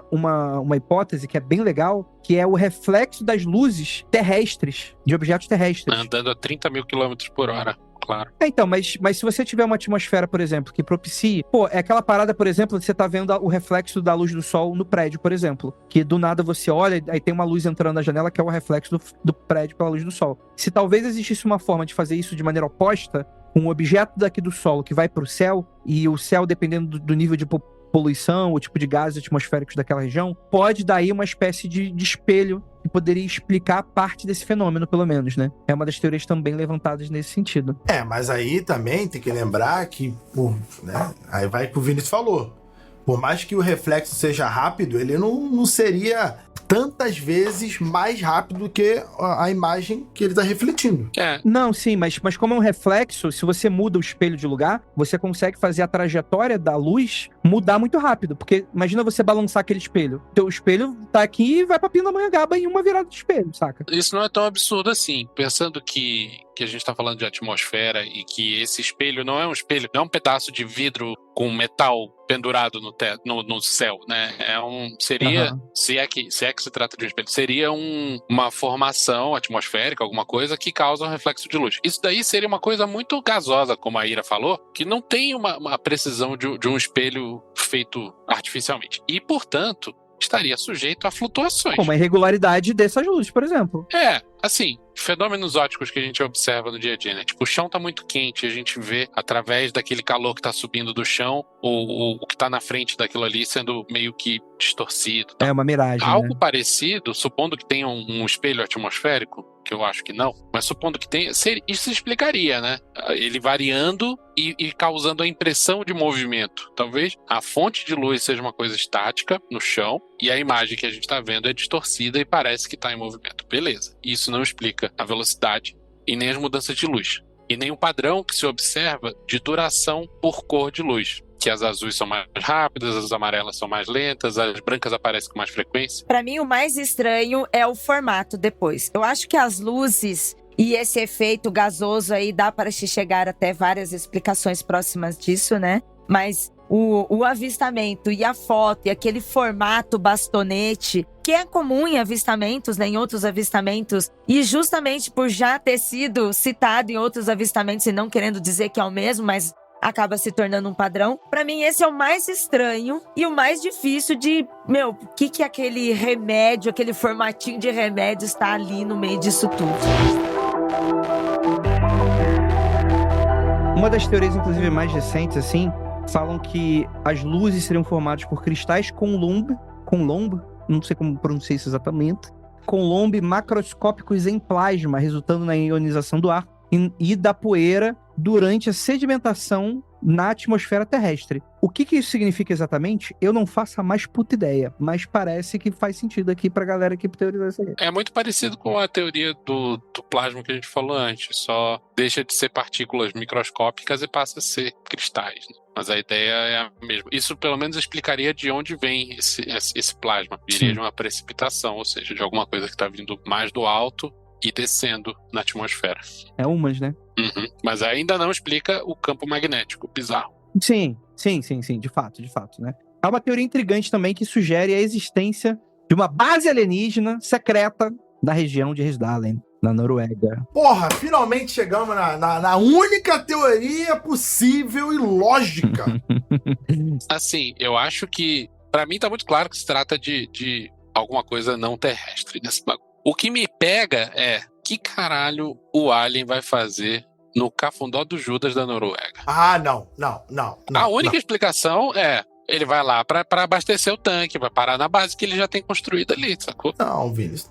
Speaker 1: uma hipótese que é bem legal, que é o reflexo das luzes terrestres, de objetos terrestres.
Speaker 3: Andando a 30 mil quilômetros por hora. Claro.
Speaker 1: Então, mas se você tiver uma atmosfera, por exemplo, que propicie... é aquela parada, por exemplo, de você tá vendo o reflexo da luz do sol no prédio, por exemplo. Que do nada você olha, aí tem uma luz entrando na janela, que é o reflexo do prédio pela luz do sol. Se talvez existisse uma forma de fazer isso de maneira oposta, um objeto daqui do solo que vai pro céu, e o céu, dependendo do nível de poluição, o tipo de gases atmosféricos daquela região, pode dar aí uma espécie de espelho que poderia explicar parte desse fenômeno, pelo menos, né? É uma das teorias também levantadas nesse sentido.
Speaker 4: Mas aí também tem que lembrar que, né? Aí vai o que o Vinícius falou. Por mais que o reflexo seja rápido, ele não seria tantas vezes mais rápido que a imagem que ele está refletindo.
Speaker 1: Não, sim, mas como é um reflexo, se você muda o espelho de lugar, você consegue fazer a trajetória da luz mudar muito rápido. Porque imagina você balançar aquele espelho. Teu espelho tá aqui e vai pra Pindamonhangaba em uma virada de espelho, saca?
Speaker 3: Isso não é tão absurdo assim. Pensando que a gente tá falando de atmosfera e que esse espelho não é um espelho, não é um pedaço de vidro com metal pendurado no céu, né? Seria, se é que se trata de um espelho, seria uma formação atmosférica, alguma coisa que causa um reflexo de luz. Isso daí seria uma coisa muito gasosa, como a Ira falou, que não tem uma precisão de um espelho feito artificialmente. E, portanto, estaria sujeito a flutuações.
Speaker 1: Como a irregularidade dessas luzes, por exemplo.
Speaker 3: Assim, fenômenos óticos que a gente observa no dia a dia, né? Tipo, o chão tá muito quente, a gente vê através daquele calor que tá subindo do chão, o que tá na frente daquilo ali sendo meio que distorcido.
Speaker 1: É uma miragem,
Speaker 3: algo
Speaker 1: né?
Speaker 3: parecido, supondo que tenha um espelho atmosférico, que eu acho que não, mas supondo que tenha, isso explicaria, né? Ele variando e causando a impressão de movimento. Talvez a fonte de luz seja uma coisa estática no chão e a imagem que a gente tá vendo é distorcida e parece que tá em movimento. Beleza. Isso não explica a velocidade e nem as mudanças de luz. E nem o padrão que se observa de duração por cor de luz. Que as azuis são mais rápidas, as amarelas são mais lentas, as brancas aparecem com mais frequência.
Speaker 5: Pra mim, o mais estranho é o formato depois. Eu acho que as luzes e esse efeito gasoso aí dá para se chegar até várias explicações próximas disso, né? Mas o avistamento e a foto e aquele formato bastonete, que é comum em avistamentos, né, em outros avistamentos, e justamente por já ter sido citado em outros avistamentos e não querendo dizer que é o mesmo, mas acaba se tornando um padrão. Pra mim, esse é o mais estranho e o mais difícil de... o que aquele remédio, aquele formatinho de remédio está ali no meio disso tudo?
Speaker 1: Uma das teorias, inclusive, mais recentes, assim, falam que as luzes seriam formadas por cristais Coulomb, não sei como pronunciar isso exatamente, Coulomb macroscópicos em plasma, resultando na ionização do ar e da poeira durante a sedimentação na atmosfera terrestre. O que isso significa exatamente? Eu não faço a mais puta ideia, mas parece que faz sentido aqui pra galera que teorizar isso aí.
Speaker 3: É muito parecido com a teoria do plasma que a gente falou antes, só deixa de ser partículas microscópicas e passa a ser cristais, né? Mas a ideia é a mesma. Isso pelo menos explicaria de onde vem esse plasma. Viria de uma precipitação, ou seja, de alguma coisa que está vindo mais do alto e descendo na atmosfera.
Speaker 1: É umas, né?
Speaker 3: Uhum. Mas ainda não explica o campo magnético bizarro.
Speaker 1: Sim, de fato, né? Há uma teoria intrigante também que sugere a existência de uma base alienígena secreta na região de Risdalen, na Noruega.
Speaker 4: Porra, finalmente chegamos na única teoria possível e lógica.
Speaker 3: Assim, eu acho que, pra mim tá muito claro que se trata de alguma coisa não terrestre nesse bagulho. O que me pega é, que caralho o Alien vai fazer no Cafundó do Judas da Noruega?
Speaker 4: Ah, não.
Speaker 3: A única explicação é, ele vai lá pra abastecer o tanque, vai parar na base que ele já tem construído ali, sacou?
Speaker 4: Não, Vinícius,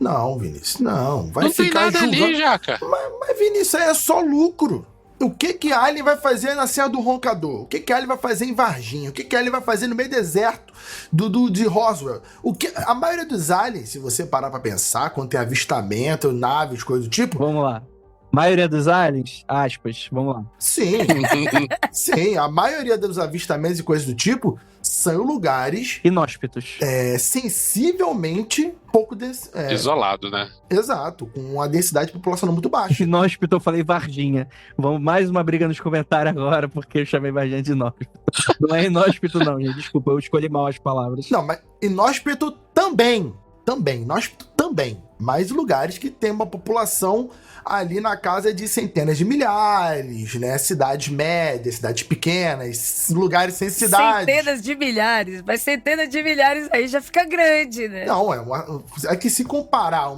Speaker 4: não. Vai
Speaker 3: não
Speaker 4: ficar
Speaker 3: tem nada
Speaker 4: julgando.
Speaker 3: ali, Jaca.
Speaker 4: Mas, Vinícius, aí é só lucro. O que Alien vai fazer na Serra do Roncador? O que Alien vai fazer em Varginha? O que Alien vai fazer no meio deserto de Roswell? A maioria dos aliens, se você parar pra pensar, quando tem avistamento, naves, coisa do tipo...
Speaker 1: Vamos lá. Maioria dos aliens, aspas, vamos lá.
Speaker 4: Sim, a maioria dos avistamentos e coisas do tipo são lugares...
Speaker 1: inóspitos.
Speaker 4: Sensivelmente pouco...
Speaker 3: isolado, né?
Speaker 4: Exato, com uma densidade populacional muito baixa.
Speaker 1: Inóspito, eu falei Varginha. Vamos mais uma briga nos comentários agora, porque eu chamei Varginha de inóspito. Não é inóspito não, gente. Desculpa, eu escolhi mal as palavras.
Speaker 4: Não, mas inóspito também. Inóspito também. Mas lugares que tem uma população ali na casa de centenas de milhares, né? Cidades médias, cidades pequenas, lugares sem cidade.
Speaker 5: Centenas de milhares, mas centenas de milhares aí já fica grande, né?
Speaker 4: Não, é que se comparar,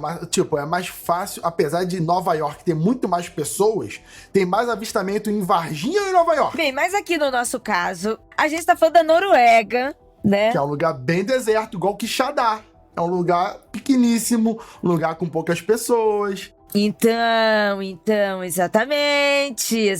Speaker 4: é mais fácil, apesar de Nova York ter muito mais pessoas, tem mais avistamento em Varginha ou em Nova York?
Speaker 5: Bem, mas aqui no nosso caso, a gente tá falando da Noruega, né?
Speaker 4: Que é um lugar bem deserto, igual Quixadá. É um lugar pequeníssimo, um lugar com poucas pessoas.
Speaker 5: Então, exatamente.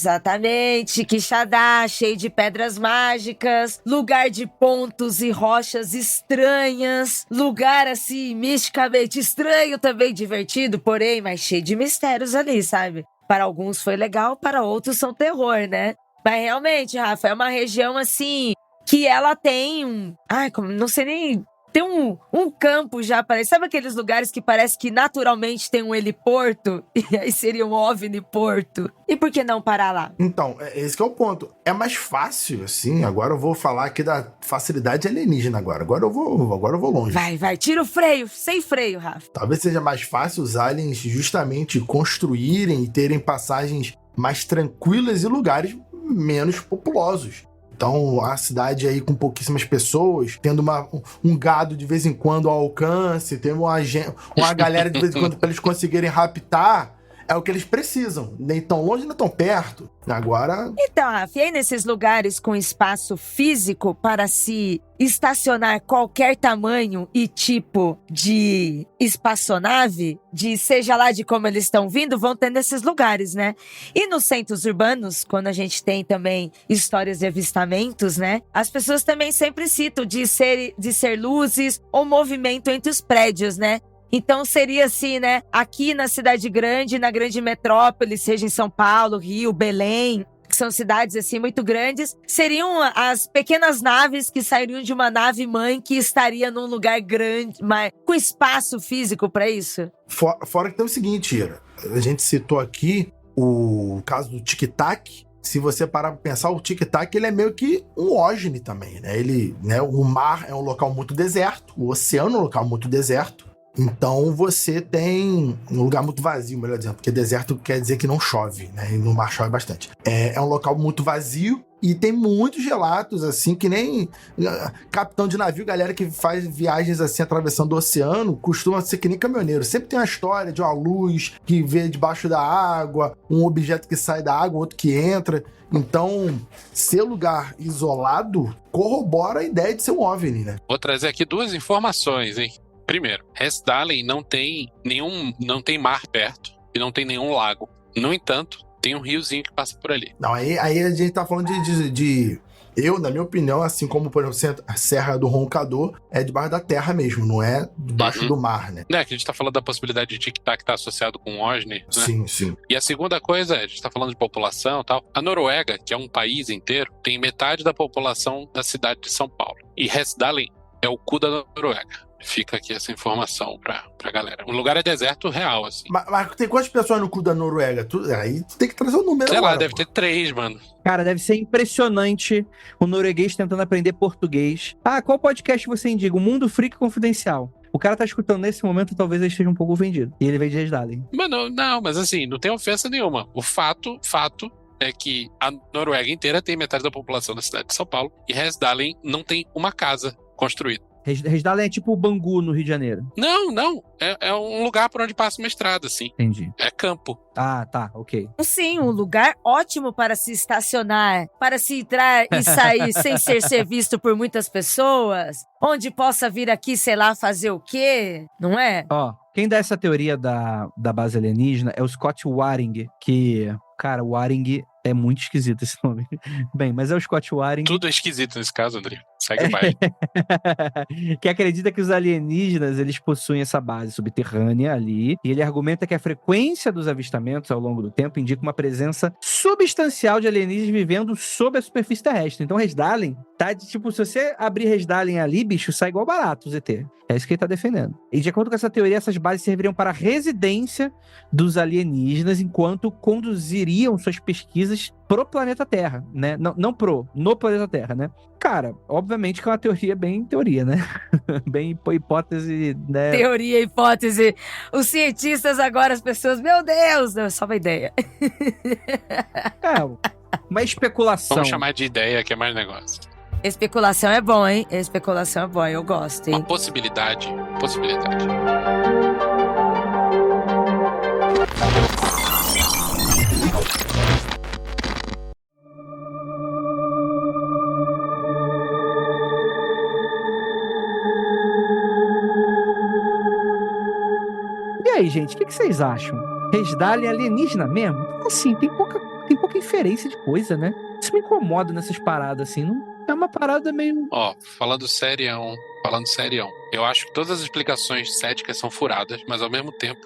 Speaker 5: Quixadá, cheio de pedras mágicas, lugar de pontos e rochas estranhas, lugar assim, misticamente estranho, também divertido, porém, mas cheio de mistérios ali, sabe? Para alguns foi legal, para outros são terror, né? Mas realmente, Rafa, é uma região assim, que ela tem não sei nem... Tem um campo já, parece. Sabe aqueles lugares que parece que naturalmente tem um heliporto? E aí seria um OVNI-porto. E por que não parar lá?
Speaker 4: Então, esse que é o ponto. É mais fácil, assim. Agora eu vou falar aqui da facilidade alienígena agora. Agora eu vou longe.
Speaker 5: Vai, tira o freio. Sem freio, Rafa.
Speaker 4: Talvez seja mais fácil os aliens justamente construírem e terem passagens mais tranquilas e lugares menos populosos. Então, a cidade aí com pouquíssimas pessoas, tendo um gado de vez em quando ao alcance, tendo uma galera de vez em quando para eles conseguirem raptar, é o que eles precisam. Nem tão longe, nem tão perto. Agora...
Speaker 5: Então, Rafa, e aí nesses lugares com espaço físico para se estacionar qualquer tamanho e tipo de espaçonave, seja lá de como eles estão vindo, vão ter nesses lugares, né? E nos centros urbanos, quando a gente tem também histórias de avistamentos, né? As pessoas também sempre citam de ser luzes ou movimento entre os prédios, né? Então seria assim, né? Aqui na cidade grande, na grande metrópole, seja em São Paulo, Rio, Belém, que são cidades assim muito grandes, seriam as pequenas naves que sairiam de uma nave mãe que estaria num lugar grande, mas com espaço físico para isso?
Speaker 4: Fora que tem o seguinte, Ira, a gente citou aqui o caso do Tic Tac, se você parar pra pensar, o Tic-Tac, ele é meio que um OVNI também, né? Ele, né? O mar é um local muito deserto, o oceano é um local muito deserto. Então você tem um lugar muito vazio, melhor dizendo, porque deserto quer dizer que não chove, né? E no mar chove bastante. É um local muito vazio e tem muitos relatos, assim, que nem capitão de navio, galera que faz viagens assim, atravessando o oceano, costuma ser que nem caminhoneiro. Sempre tem uma história de uma luz que vê debaixo da água, um objeto que sai da água, outro que entra. Então, ser lugar isolado corrobora a ideia de ser um OVNI, né?
Speaker 3: Vou trazer aqui 2 informações, hein? Primeiro, Hessdalen não tem mar perto e não tem nenhum lago. No entanto, tem um riozinho que passa por ali.
Speaker 4: Não, aí a gente tá falando eu, na minha opinião, assim como, por exemplo, a Serra do Roncador, é debaixo da terra mesmo, não é debaixo do mar, né?
Speaker 3: É, que a gente tá falando da possibilidade de Tic-Tac estar associado com OVNI, né?
Speaker 4: Sim, sim.
Speaker 3: E a segunda coisa é, a gente tá falando de população e tal. A Noruega, que é um país inteiro, tem metade da população da cidade de São Paulo. E Hessdalen é o cu da Noruega. Fica aqui essa informação pra galera. O lugar é deserto real, assim.
Speaker 4: Mas tem quantas pessoas no cu da Noruega? Aí tem que trazer o número
Speaker 3: Sei
Speaker 4: agora,
Speaker 3: lá, deve ter 3, mano.
Speaker 1: Cara, deve ser impressionante o norueguês tentando aprender português. Ah, qual podcast você indica? O Mundo Freak Confidencial. O cara tá escutando nesse momento, talvez ele esteja um pouco vendido. E ele veio de Hessdalen.
Speaker 3: Mano, não, mas assim, não tem ofensa nenhuma. O fato é que a Noruega inteira tem metade da população da cidade de São Paulo e Hessdalen não tem uma casa construída.
Speaker 1: Hessdalen é tipo o Bangu, no Rio de Janeiro.
Speaker 3: Não. É um lugar por onde passa uma estrada, assim.
Speaker 1: Entendi.
Speaker 3: É campo.
Speaker 1: Ah, tá, ok.
Speaker 5: Sim, um lugar ótimo para se estacionar, para se entrar e sair sem ser visto por muitas pessoas, onde possa vir aqui, sei lá, fazer o quê, não é?
Speaker 1: Ó, quem dá essa teoria da base alienígena é o Scott Waring, que... Cara, Waring é muito esquisito esse nome. Bem, mas é o Scott Waring...
Speaker 3: Tudo é esquisito nesse caso, André. Segue o baile.
Speaker 1: Que acredita que os alienígenas, eles possuem essa base subterrânea ali, e ele argumenta que a frequência dos avistamentos ao longo do tempo indica uma presença substancial de alienígenas vivendo sob a superfície terrestre. Então, Hessdalen tá de tipo, se você abrir Hessdalen ali, bicho, sai igual barato o ZT. É isso que ele tá defendendo. E de acordo com essa teoria, essas bases serviriam para a residência dos alienígenas enquanto conduziriam suas pesquisas pro planeta Terra, né? No planeta Terra, né? Cara, obviamente que é uma teoria bem teoria, né? Bem hipótese, né?
Speaker 5: Teoria, hipótese. Os cientistas agora, as pessoas, meu Deus, não, é só uma ideia.
Speaker 1: É, uma especulação.
Speaker 3: Vamos chamar de ideia, que é mais negócio.
Speaker 5: Especulação é bom, hein? Especulação é bom, eu gosto, hein?
Speaker 3: Uma possibilidade.
Speaker 1: E aí, gente, o que vocês acham? Hessdalen é alienígena mesmo? Assim, tem pouca inferência de coisa, né? Isso me incomoda nessas paradas, assim. Não é uma parada meio...
Speaker 3: Ó, falando serião. Eu acho que todas as explicações céticas são furadas, mas ao mesmo tempo,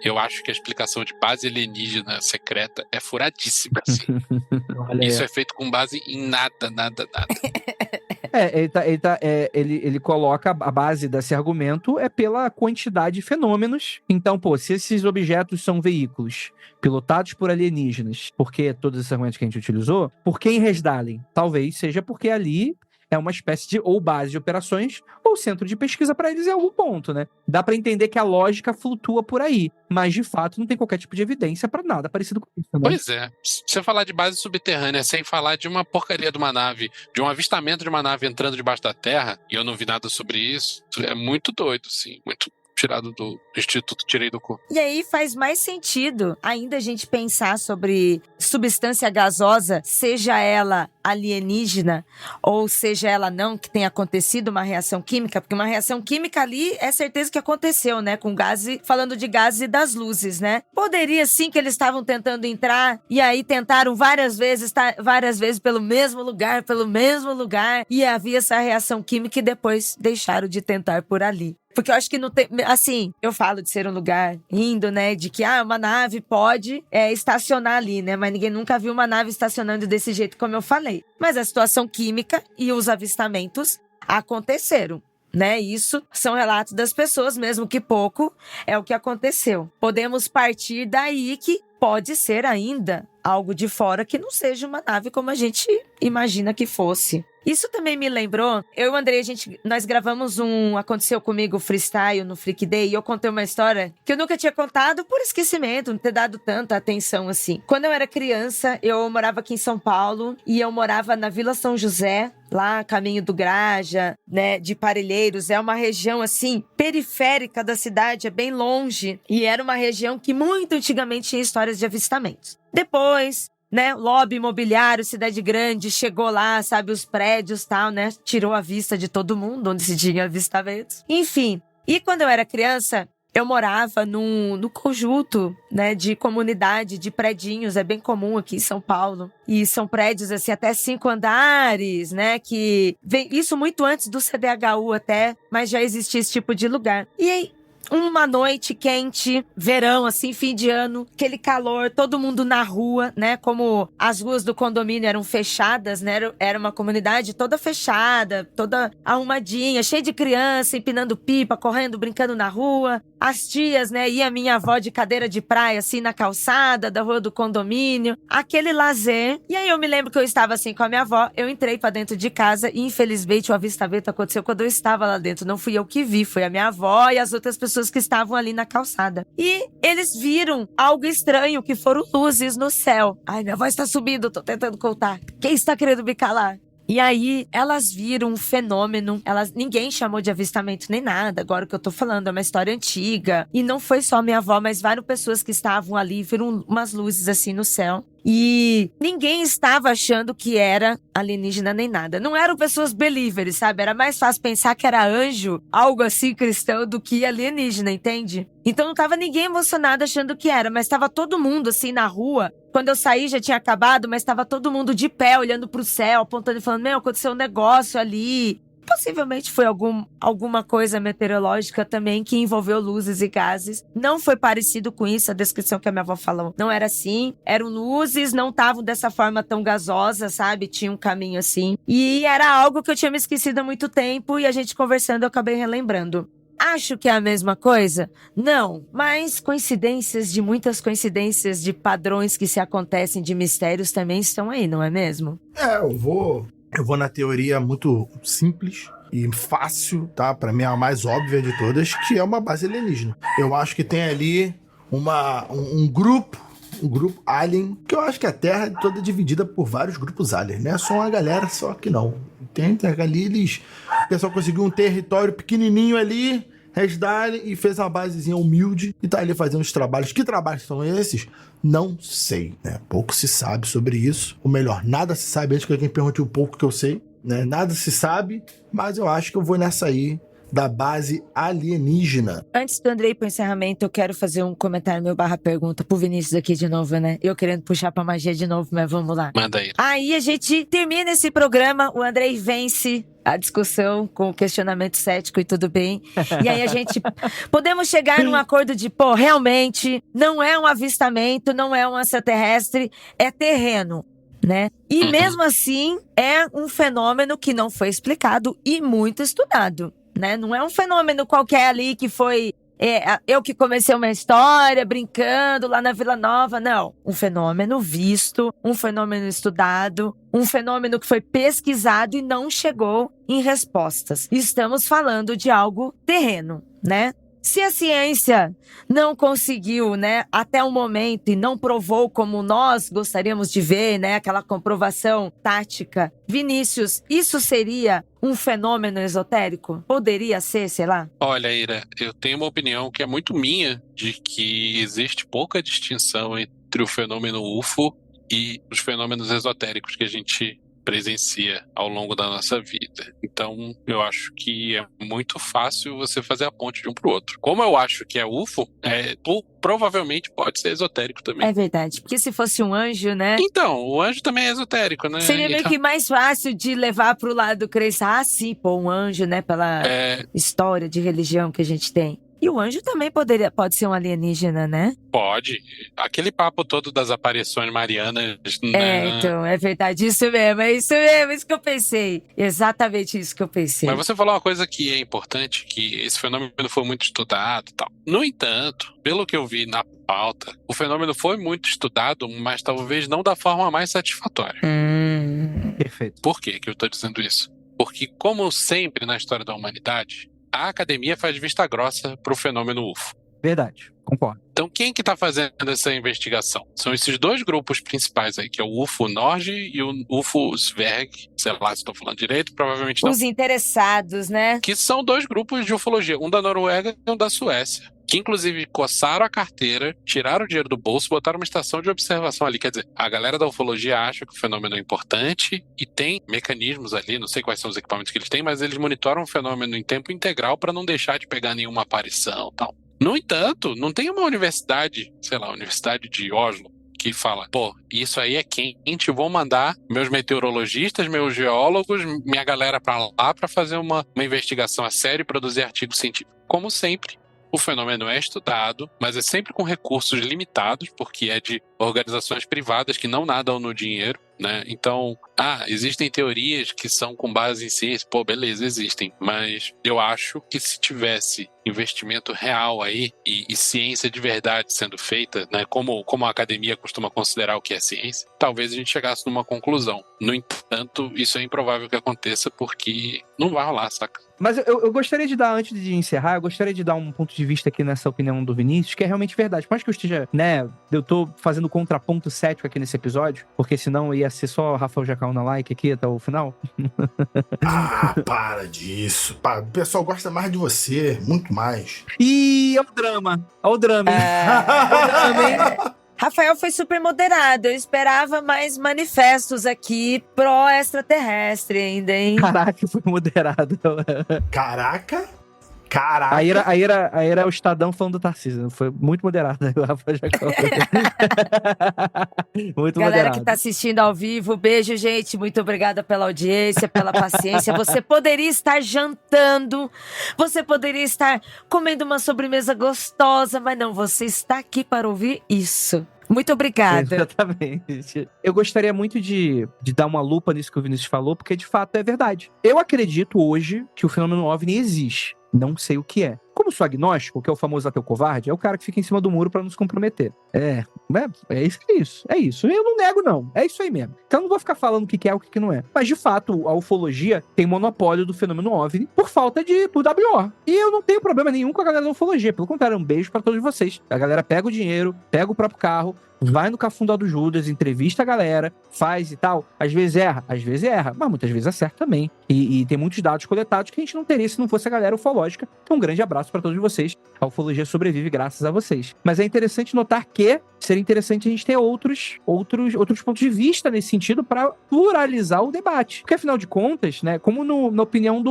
Speaker 3: eu acho que a explicação de base alienígena secreta é furadíssima, assim.
Speaker 1: Olha aí.
Speaker 3: Isso é feito com base em nada.
Speaker 1: Ele coloca a base desse argumento é pela quantidade de fenômenos. Então, pô, se esses objetos são veículos pilotados por alienígenas, porque todos esses argumentos que a gente utilizou, por que em Hessdalen? Talvez seja porque ali é uma espécie de ou base de operações ou centro de pesquisa para eles em algum ponto, né? Dá para entender que a lógica flutua por aí, mas de fato não tem qualquer tipo de evidência para nada parecido com isso, né?
Speaker 3: Pois é. Se você falar de base subterrânea sem falar de uma porcaria de uma nave, de um avistamento de uma nave entrando debaixo da terra, e eu não vi nada sobre isso, é muito doido, sim. Muito tirado do Instituto Tirei do Cu.
Speaker 5: E aí faz mais sentido ainda a gente pensar sobre substância gasosa, seja ela alienígena ou seja ela não, que tenha acontecido uma reação química, porque uma reação química ali é certeza que aconteceu, né? Com gás, falando de gases e das luzes, né? Poderia sim que eles estavam tentando entrar e aí tentaram várias vezes pelo mesmo lugar, e havia essa reação química e depois deixaram de tentar por ali. Porque eu acho que não tem... Assim, eu falo de ser um lugar rindo, né? De que uma nave pode estacionar ali, né? Mas ninguém nunca viu uma nave estacionando desse jeito como eu falei. Mas a situação química e os avistamentos aconteceram, né? Isso são relatos das pessoas, mesmo que pouco, é o que aconteceu. Podemos partir daí que pode ser ainda algo de fora que não seja uma nave como a gente imagina que fosse. Isso também me lembrou, eu e o Andrei, nós gravamos Aconteceu Comigo Freestyle no Freak Day, e eu contei uma história que eu nunca tinha contado por esquecimento, não ter dado tanta atenção assim. Quando eu era criança, eu morava aqui em São Paulo, e eu morava na Vila São José, lá caminho do Graja, né, de Parelheiros. É uma região assim, periférica da cidade, é bem longe, e era uma região que muito antigamente tinha histórias de avistamentos. Depois, né, lobby imobiliário, cidade grande, chegou lá, sabe, os prédios e tal, né, tirou a vista de todo mundo onde se tinha avistamentos. Enfim, e quando eu era criança, eu morava no conjunto, né, de comunidade, de predinhos, é bem comum aqui em São Paulo. E são prédios, assim, até 5 andares, né, que vem isso muito antes do CDHU até, mas já existia esse tipo de lugar. E aí, uma noite quente, verão, assim, fim de ano, aquele calor, todo mundo na rua, né? Como as ruas do condomínio eram fechadas, né? Era uma comunidade toda fechada, toda arrumadinha, cheia de criança, empinando pipa, correndo, brincando na rua. As tias, né? E a minha avó de cadeira de praia, assim, na calçada da rua do condomínio. Aquele lazer. E aí eu me lembro que eu estava assim com a minha avó, eu entrei pra dentro de casa e infelizmente o avistamento aconteceu quando eu estava lá dentro. Não fui eu que vi, foi a minha avó e as outras pessoas que estavam ali na calçada. E eles viram algo estranho, que foram luzes no céu. Ai, minha voz tá subindo, tô tentando contar. Quem está querendo me calar? E aí, elas viram um fenômeno, ninguém chamou de avistamento nem nada, agora o que eu tô falando é uma história antiga. E não foi só minha avó, mas várias pessoas que estavam ali viram umas luzes assim no céu. E ninguém estava achando que era alienígena nem nada. Não eram pessoas believers, sabe? Era mais fácil pensar que era anjo, algo assim cristão, do que alienígena, entende? Então não tava ninguém emocionado achando que era, mas tava todo mundo assim na rua. Quando eu saí já tinha acabado, mas tava todo mundo de pé, olhando pro céu, apontando e falando, meu, aconteceu um negócio ali. Possivelmente foi alguma coisa meteorológica também que envolveu luzes e gases. Não foi parecido com isso, a descrição que a minha avó falou. Não era assim. Eram luzes, não estavam dessa forma tão gasosa, sabe? Tinha um caminho assim. E era algo que eu tinha me esquecido há muito tempo e a gente conversando eu acabei relembrando. Acho que é a mesma coisa? Não, mas muitas coincidências de padrões que se acontecem, de mistérios também estão aí, não é mesmo?
Speaker 4: Eu vou na teoria muito simples e fácil, tá? Pra mim é a mais óbvia de todas, que é uma base alienígena. Eu acho que tem ali um grupo alien, que eu acho que a Terra é toda dividida por vários grupos aliens, né? Só uma galera, só que não. Tem ali, o pessoal conseguiu um território pequenininho ali, resdale, e fez uma basezinha humilde e tá ali fazendo os trabalhos. Que trabalhos são esses? Não sei, né? Pouco se sabe sobre isso. Ou melhor, nada se sabe, antes que alguém pergunte o pouco que eu sei, né? Nada se sabe, mas eu acho que eu vou nessa aí, da base alienígena.
Speaker 5: Antes do Andrei pro encerramento, eu quero fazer um comentário meu /pergunta pro Vinícius aqui de novo, né? Eu querendo puxar pra magia de novo, mas vamos lá.
Speaker 3: Manda aí.
Speaker 5: Aí a gente termina esse programa, o Andrei vence a discussão com o questionamento cético e tudo bem. E aí a gente podemos chegar num acordo de, realmente não é um avistamento, não é um extraterrestre, é terreno, né? E mesmo assim é um fenômeno que não foi explicado e muito estudado, né? Não é um fenômeno qualquer ali que foi eu que comecei uma história brincando lá na Vila Nova, não. Um fenômeno visto, um fenômeno estudado, um fenômeno que foi pesquisado e não chegou em respostas. Estamos falando de algo terreno, né? Se a ciência não conseguiu, né, até o momento e não provou como nós gostaríamos de ver, né, aquela comprovação tática, Vinícius, isso seria um fenômeno esotérico? Poderia ser, sei lá?
Speaker 3: Olha, Ira, eu tenho uma opinião que é muito minha de que existe pouca distinção entre o fenômeno UFO e os fenômenos esotéricos que a gente presencia ao longo da nossa vida. Então, eu acho que é muito fácil você fazer a ponte de um pro outro. Como eu acho que é UFO, provavelmente pode ser esotérico também.
Speaker 5: É verdade, porque se fosse um anjo, né?
Speaker 3: Então, o anjo também é esotérico, né?
Speaker 5: Seria meio que mais fácil de levar pro lado crescer. Sim, um anjo, né? Pela história de religião que a gente tem. E o anjo também pode ser um alienígena, né?
Speaker 3: Pode. Aquele papo todo das aparições marianas... né?
Speaker 5: Então, é verdade. Isso que eu pensei. Exatamente isso que eu pensei.
Speaker 3: Mas você falou uma coisa que é importante, que esse fenômeno foi muito estudado e tal. No entanto, pelo que eu vi na pauta. O fenômeno foi muito estudado, mas talvez não da forma mais satisfatória.
Speaker 1: Perfeito.
Speaker 3: Por que eu estou dizendo isso? Porque, como sempre na história da humanidade, a academia faz vista grossa para o fenômeno UFO.
Speaker 1: Verdade, concordo.
Speaker 3: Então, quem que está fazendo essa investigação? São esses dois grupos principais aí, que é o UFO Norge e o UFO Sverg, sei lá se estou falando direito, provavelmente não.
Speaker 5: Os interessados, né?
Speaker 3: Que são dois grupos de ufologia, um da Noruega e um da Suécia, que inclusive coçaram a carteira, tiraram o dinheiro do bolso, botaram uma estação de observação ali. Quer dizer, a galera da ufologia acha que o fenômeno é importante e tem mecanismos ali, não sei quais são os equipamentos que eles têm, mas eles monitoram o fenômeno em tempo integral para não deixar de pegar nenhuma aparição e tal. No entanto, não tem uma universidade, sei lá, a Universidade de Oslo, que fala, pô, isso aí é quente, vou mandar meus meteorologistas, meus geólogos, minha galera pra lá pra fazer uma investigação a sério e produzir artigos científicos. Como sempre, o fenômeno é estudado, mas é sempre com recursos limitados, porque é de organizações privadas que não nadam no dinheiro, né? Então, existem teorias que são com base em ciência. Pô, beleza, existem. Mas eu acho que se tivesse investimento real aí e ciência de verdade sendo feita, né? Como a academia costuma considerar o que é ciência, talvez a gente chegasse numa conclusão. No entanto, isso é improvável que aconteça porque não vai rolar, saca?
Speaker 1: Mas eu gostaria de dar, antes de encerrar, eu gostaria de dar um ponto de vista aqui nessa opinião do Vinícius, que é realmente verdade. Por mais que eu esteja, né, eu tô fazendo contraponto cético aqui nesse episódio, porque senão ia ser só Rafael Jacal na like aqui até o final.
Speaker 4: Para disso. O pessoal gosta mais de você, muito mais.
Speaker 1: E é o drama. Olha o drama, hein?
Speaker 5: O drama, hein? Rafael foi super moderado. Eu esperava mais manifestos aqui pró-extraterrestre ainda, hein?
Speaker 1: Caraca, foi moderado.
Speaker 4: Caraca.
Speaker 1: Aí era o Estadão falando do Tarcísio. Foi muito moderado. O Rafael Jacal. Muito
Speaker 5: Galera
Speaker 1: moderado.
Speaker 5: que tá assistindo ao vivo, beijo, gente. Muito obrigada pela audiência, pela paciência. Você poderia estar jantando, você poderia estar comendo uma sobremesa gostosa, mas não, você está aqui para ouvir isso. Muito obrigada.
Speaker 1: Exatamente. Eu gostaria muito de dar uma lupa nisso que o Vinícius falou, porque de fato é verdade. Eu acredito hoje que o fenômeno OVNI existe. Não sei o que é. Como sou agnóstico, que é o famoso ateu covarde, é o cara que fica em cima do muro pra não se comprometer. É isso. Eu não nego, não. É isso aí mesmo. Então eu não vou ficar falando o que é e o que não é. Mas, de fato, a ufologia tem monopólio do fenômeno OVNI por falta por WO. E eu não tenho problema nenhum com a galera da ufologia. Pelo contrário, um beijo pra todos vocês. A galera pega o dinheiro, pega o próprio carro, vai no Cafundó do Judas, entrevista a galera, faz e tal. Às vezes erra, mas muitas vezes acerta também. E tem muitos dados coletados que a gente não teria se não fosse a galera ufológica. Então, um grande abraço para todos vocês. A ufologia sobrevive graças a vocês. Mas é interessante notar que seria interessante a gente ter outros pontos de vista nesse sentido para pluralizar o debate. Porque, afinal de contas, né, como na opinião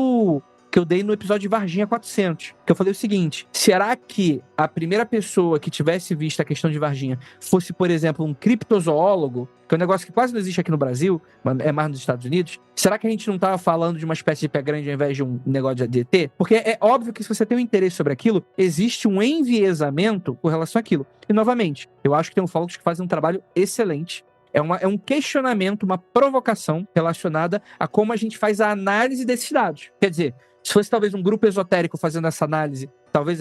Speaker 1: que eu dei no episódio de Varginha 400, que eu falei o seguinte: será que a primeira pessoa que tivesse visto a questão de Varginha fosse, por exemplo, um criptozoólogo, que é um negócio que quase não existe aqui no Brasil, mas é mais nos Estados Unidos, será que a gente não estava falando de uma espécie de pé grande ao invés de um negócio de ET? Porque é óbvio que se você tem um interesse sobre aquilo, existe um enviesamento com relação àquilo. E, novamente, eu acho que tem ufólogos que fazem um trabalho excelente. É um questionamento, uma provocação relacionada a como a gente faz a análise desses dados. Quer dizer, se fosse talvez um grupo esotérico fazendo essa análise, talvez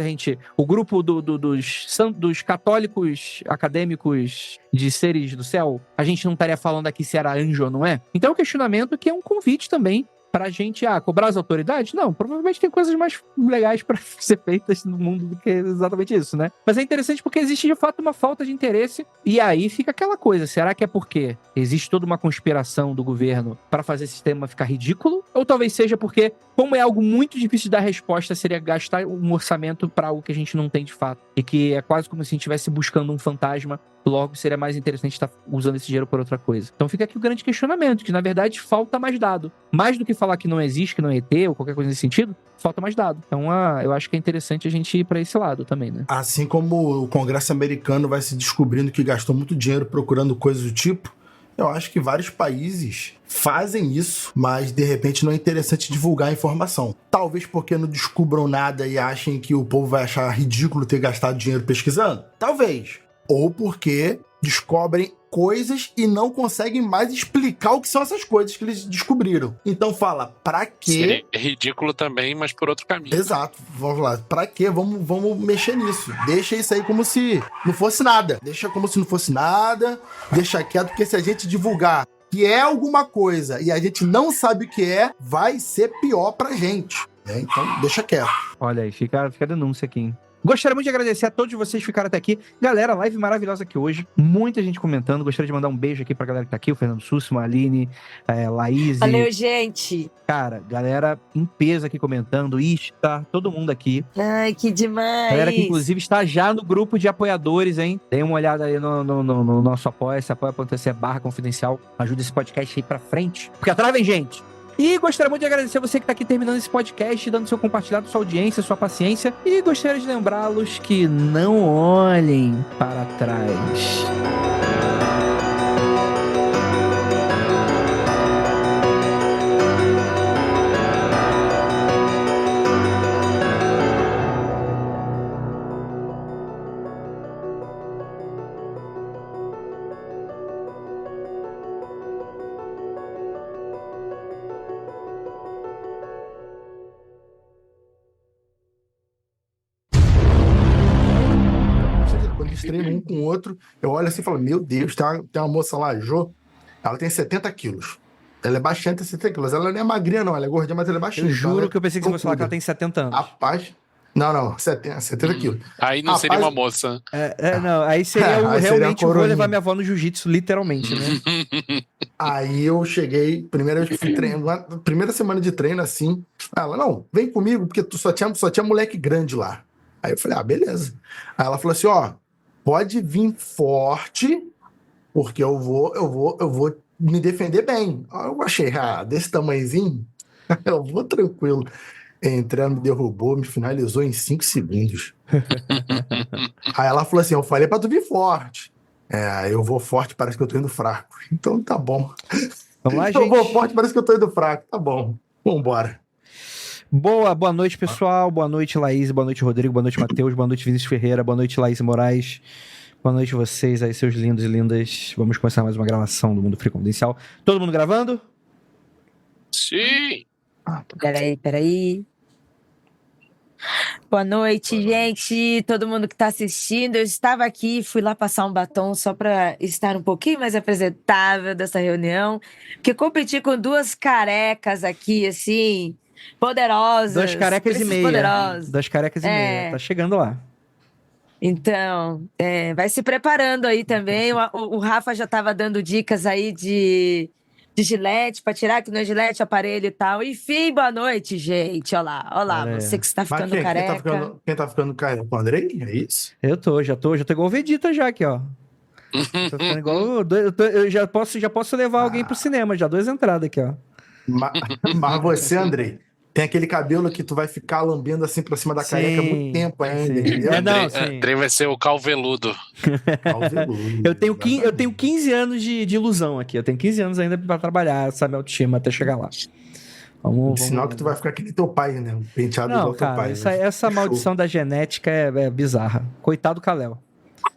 Speaker 1: o grupo dos católicos acadêmicos de seres do céu, a gente não estaria falando aqui se era anjo ou não é. Então é um questionamento que é um convite também pra gente, cobrar as autoridades? Não, provavelmente tem coisas mais legais pra ser feitas no mundo do que exatamente isso, né? Mas é interessante porque existe, de fato, uma falta de interesse, e aí fica aquela coisa, será que é porque existe toda uma conspiração do governo pra fazer esse sistema ficar ridículo? Ou talvez seja porque, como é algo muito difícil de dar resposta, seria gastar um orçamento pra algo que a gente não tem de fato, e que é quase como se a gente estivesse buscando um fantasma, logo seria mais interessante estar usando esse dinheiro por outra coisa. Então fica aqui o grande questionamento, que na verdade falta mais dado. Mais do que falar que não existe, que não é ET, ou qualquer coisa nesse sentido, falta mais dado. Então eu acho que é interessante a gente ir pra esse lado também, né?
Speaker 4: Assim como o Congresso americano vai se descobrindo que gastou muito dinheiro procurando coisas do tipo, eu acho que vários países fazem isso, mas de repente não é interessante divulgar a informação. Talvez porque não descubram nada e achem que o povo vai achar ridículo ter gastado dinheiro pesquisando. Talvez. Ou porque descobrem coisas e não conseguem mais explicar o que são essas coisas que eles descobriram. Então fala, pra quê?
Speaker 3: Seria ridículo também, mas por outro caminho.
Speaker 4: Exato, vamos lá. Pra quê? Vamos mexer nisso. Deixa isso aí como se não fosse nada. Deixa como se não fosse nada. Deixa quieto, porque se a gente divulgar que é alguma coisa e a gente não sabe o que é, vai ser pior pra gente. Né? Então, deixa quieto.
Speaker 1: Olha aí, fica a denúncia aqui, hein? Gostaria muito de agradecer a todos vocês que ficaram até aqui. Galera, live maravilhosa aqui hoje. Muita gente comentando. Gostaria de mandar um beijo aqui pra galera que tá aqui. O Fernando Sussman, a Aline, Laís.
Speaker 5: Valeu, gente.
Speaker 1: Cara, galera em peso aqui comentando. Ista, todo mundo aqui.
Speaker 5: Ai, que demais.
Speaker 1: Galera que inclusive está já no grupo de apoiadores, hein? Dê uma olhada aí no nosso apoia-se, apoia.se/confidencial. Ajuda esse podcast aí pra frente. Porque atrás vem gente. E gostaria muito de agradecer você que está aqui terminando esse podcast, dando seu compartilhado, sua audiência, sua paciência. E gostaria de lembrá-los que não olhem para trás.
Speaker 4: Eles treinam um com o outro, eu olho assim e falo, meu Deus, tem uma moça lá, a Jo, ela tem 70 quilos. Ela é baixinha, tem 70 quilos. Ela não é magrinha, não, ela é gordinha, mas ela é baixinha.
Speaker 1: Eu juro que eu pensei que você fosse falar que ela tem 70 anos.
Speaker 4: Rapaz, não, 70 quilos.
Speaker 3: Aí não seria uma moça.
Speaker 1: Não, aí seria
Speaker 4: aí
Speaker 1: realmente
Speaker 4: seria
Speaker 1: vou levar minha avó no jiu-jitsu, literalmente, né?
Speaker 4: Aí eu cheguei, primeira vez que fui treinar, primeira semana de treino, assim, ela, não, vem comigo, porque tu só tinha moleque grande lá. Aí eu falei, beleza. Aí ela falou assim, pode vir forte, porque eu vou me defender bem. Aí eu achei, desse tamanhozinho, eu vou tranquilo. Entrei, ela me derrubou, me finalizou em 5 segundos. Aí ela falou assim, eu falei pra tu vir forte. Eu vou forte, parece que eu tô indo fraco. Então tá bom.
Speaker 1: Vamos lá, gente.
Speaker 4: Eu vou forte, parece que eu tô indo fraco. Tá bom, vambora.
Speaker 1: Boa noite, pessoal. Boa noite, Laís. Boa noite, Rodrigo. Boa noite, Matheus. Boa noite, Vinícius Ferreira. Boa noite, Laís Moraes. Boa noite vocês aí, seus lindos e lindas. Vamos começar mais uma gravação do Mundo Free Confidencial. Todo mundo gravando?
Speaker 3: Sim!
Speaker 5: Peraí. Boa noite, gente. Todo mundo que tá assistindo. Eu estava aqui, fui lá passar um batom só para estar um pouquinho mais apresentável dessa reunião. Porque competir com duas carecas aqui, assim, poderosas.
Speaker 1: 2 carecas e meia.
Speaker 5: Poderosas.
Speaker 1: 2 carecas e meia. Tá chegando lá.
Speaker 5: Então, vai se preparando aí também. O Rafa já estava dando dicas aí de gilete, para tirar que não é gilete, aparelho e tal. Enfim, boa noite, gente. Olha lá, você que está ficando careca.
Speaker 4: Quem tá ficando careca? O Andrei? É isso?
Speaker 1: Eu já tô igual o Vegeta já aqui, ó. Tô ficando igual... Eu já posso levar alguém pro cinema, já 2 entradas aqui, ó.
Speaker 4: Mas você, Andrei, tem aquele cabelo que tu vai ficar lambendo assim pra cima da careca há muito tempo ainda.
Speaker 3: Andrei vai ser o calveludo.
Speaker 1: Eu tenho 15 anos de ilusão aqui. Eu tenho 15 anos ainda pra trabalhar essa minha autoestima até chegar lá. Vamos.
Speaker 4: Sinal que tu vai ficar aquele teu pai, né? Um penteado
Speaker 1: não,
Speaker 4: igual
Speaker 1: cara,
Speaker 4: teu pai.
Speaker 1: Essa maldição da genética é bizarra. Coitado do Caléu.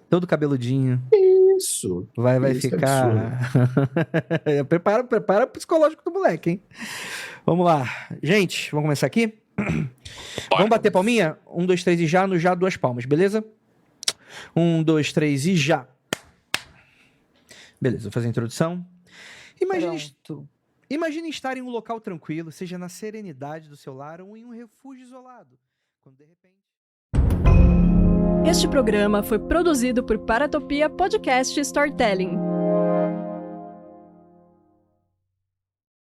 Speaker 1: Todo cabeludinho.
Speaker 4: Isso.
Speaker 1: Vai
Speaker 4: isso
Speaker 1: ficar... prepara o psicológico do moleque, hein? Vamos lá. Gente, vamos começar aqui? Vamos bater palminha? 1, 2, 3 e já. No já, 2 palmas, beleza? 1, 2, 3 e já. Beleza, vou fazer a introdução. Imagine estar em um local tranquilo, seja na serenidade do seu lar ou em um refúgio isolado. Quando de repente...
Speaker 6: Este programa foi produzido por Paratopia Podcast Storytelling.